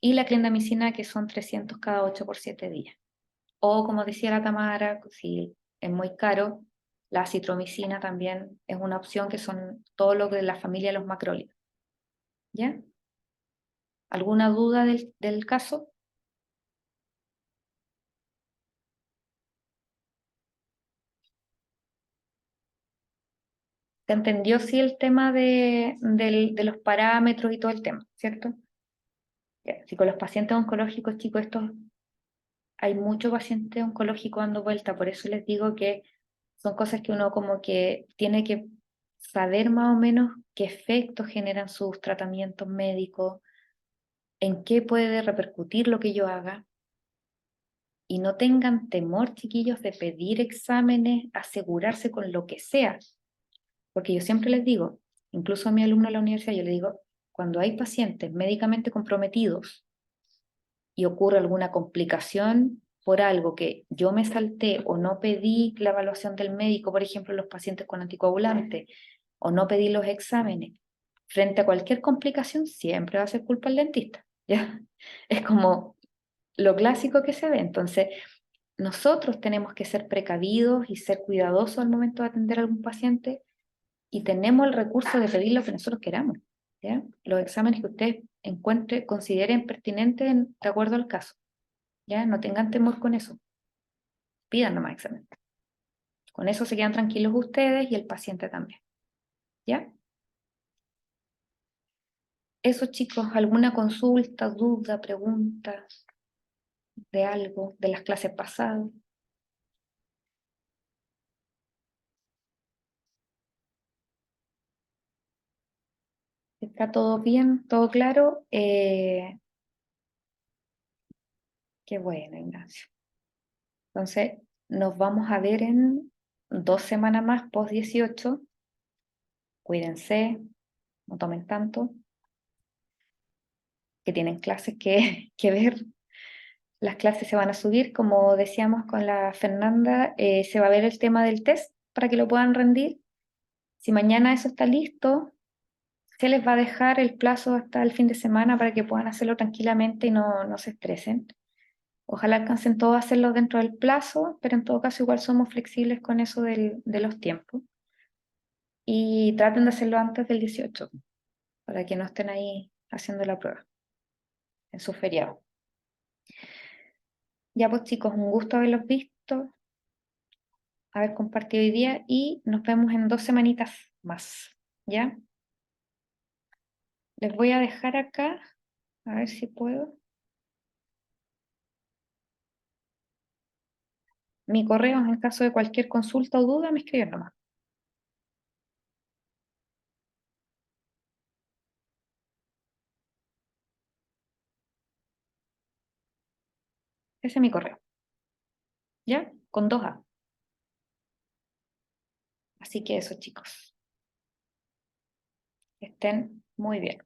Y la clindamicina, que son 300 cada 8 por 7 días. O como decía la Tamara, si es muy caro, la citromicina también es una opción, que son todo lo de la familia de los macrólidos, ¿ya? ¿Alguna duda del caso? ¿Se entendió sí el tema de los parámetros y todo el tema, cierto? Ya, si con los pacientes oncológicos, chicos, estos hay mucho paciente oncológico dando vuelta, por eso les digo que son cosas que uno como que tiene que saber más o menos qué efectos generan sus tratamientos médicos, en qué puede repercutir lo que yo haga, y no tengan temor, chiquillos, de pedir exámenes, asegurarse con lo que sea, porque yo siempre les digo, incluso a mi alumno de la universidad, yo le digo, cuando hay pacientes médicamente comprometidos y ocurre alguna complicación por algo que yo me salté o no pedí la evaluación del médico, por ejemplo, los pacientes con anticoagulantes, o no pedí los exámenes, frente a cualquier complicación siempre va a ser culpa del dentista, ¿ya? Es como lo clásico que se ve. Entonces, nosotros tenemos que ser precavidos y ser cuidadosos al momento de atender a algún paciente, y tenemos el recurso de pedir lo que nosotros queramos, ¿ya? Los exámenes que ustedes encuentren, consideren pertinentes de acuerdo al caso, ¿ya? No tengan temor con eso, pidan nomás exámenes. Con eso se quedan tranquilos ustedes y el paciente también, ¿ya? Eso, chicos, ¿alguna consulta, duda, pregunta de algo de las clases pasadas? ¿Está todo bien? ¿Todo claro? Qué bueno, Ignacio. Entonces, nos vamos a ver en 2 semanas más, post 18. Cuídense, no tomen tanto, que tienen clases que ver. Las clases se van a subir, como decíamos con la Fernanda, se va a ver el tema del test para que lo puedan rendir. Si mañana eso está listo, se les va a dejar el plazo hasta el fin de semana para que puedan hacerlo tranquilamente y no se estresen. Ojalá alcancen todos a hacerlo dentro del plazo, pero en todo caso igual somos flexibles con eso de los tiempos. Y traten de hacerlo antes del 18, para que no estén ahí haciendo la prueba en su feriado. Ya pues chicos, un gusto haberlos visto, haber compartido hoy día, y nos vemos en 2 semanitas más, ¿ya? Les voy a dejar acá, a ver si puedo, mi correo en caso de cualquier consulta o duda, me escriben nomás. Ese es mi correo, ¿ya? Con 2 A. Así que eso, chicos. Que estén muy bien.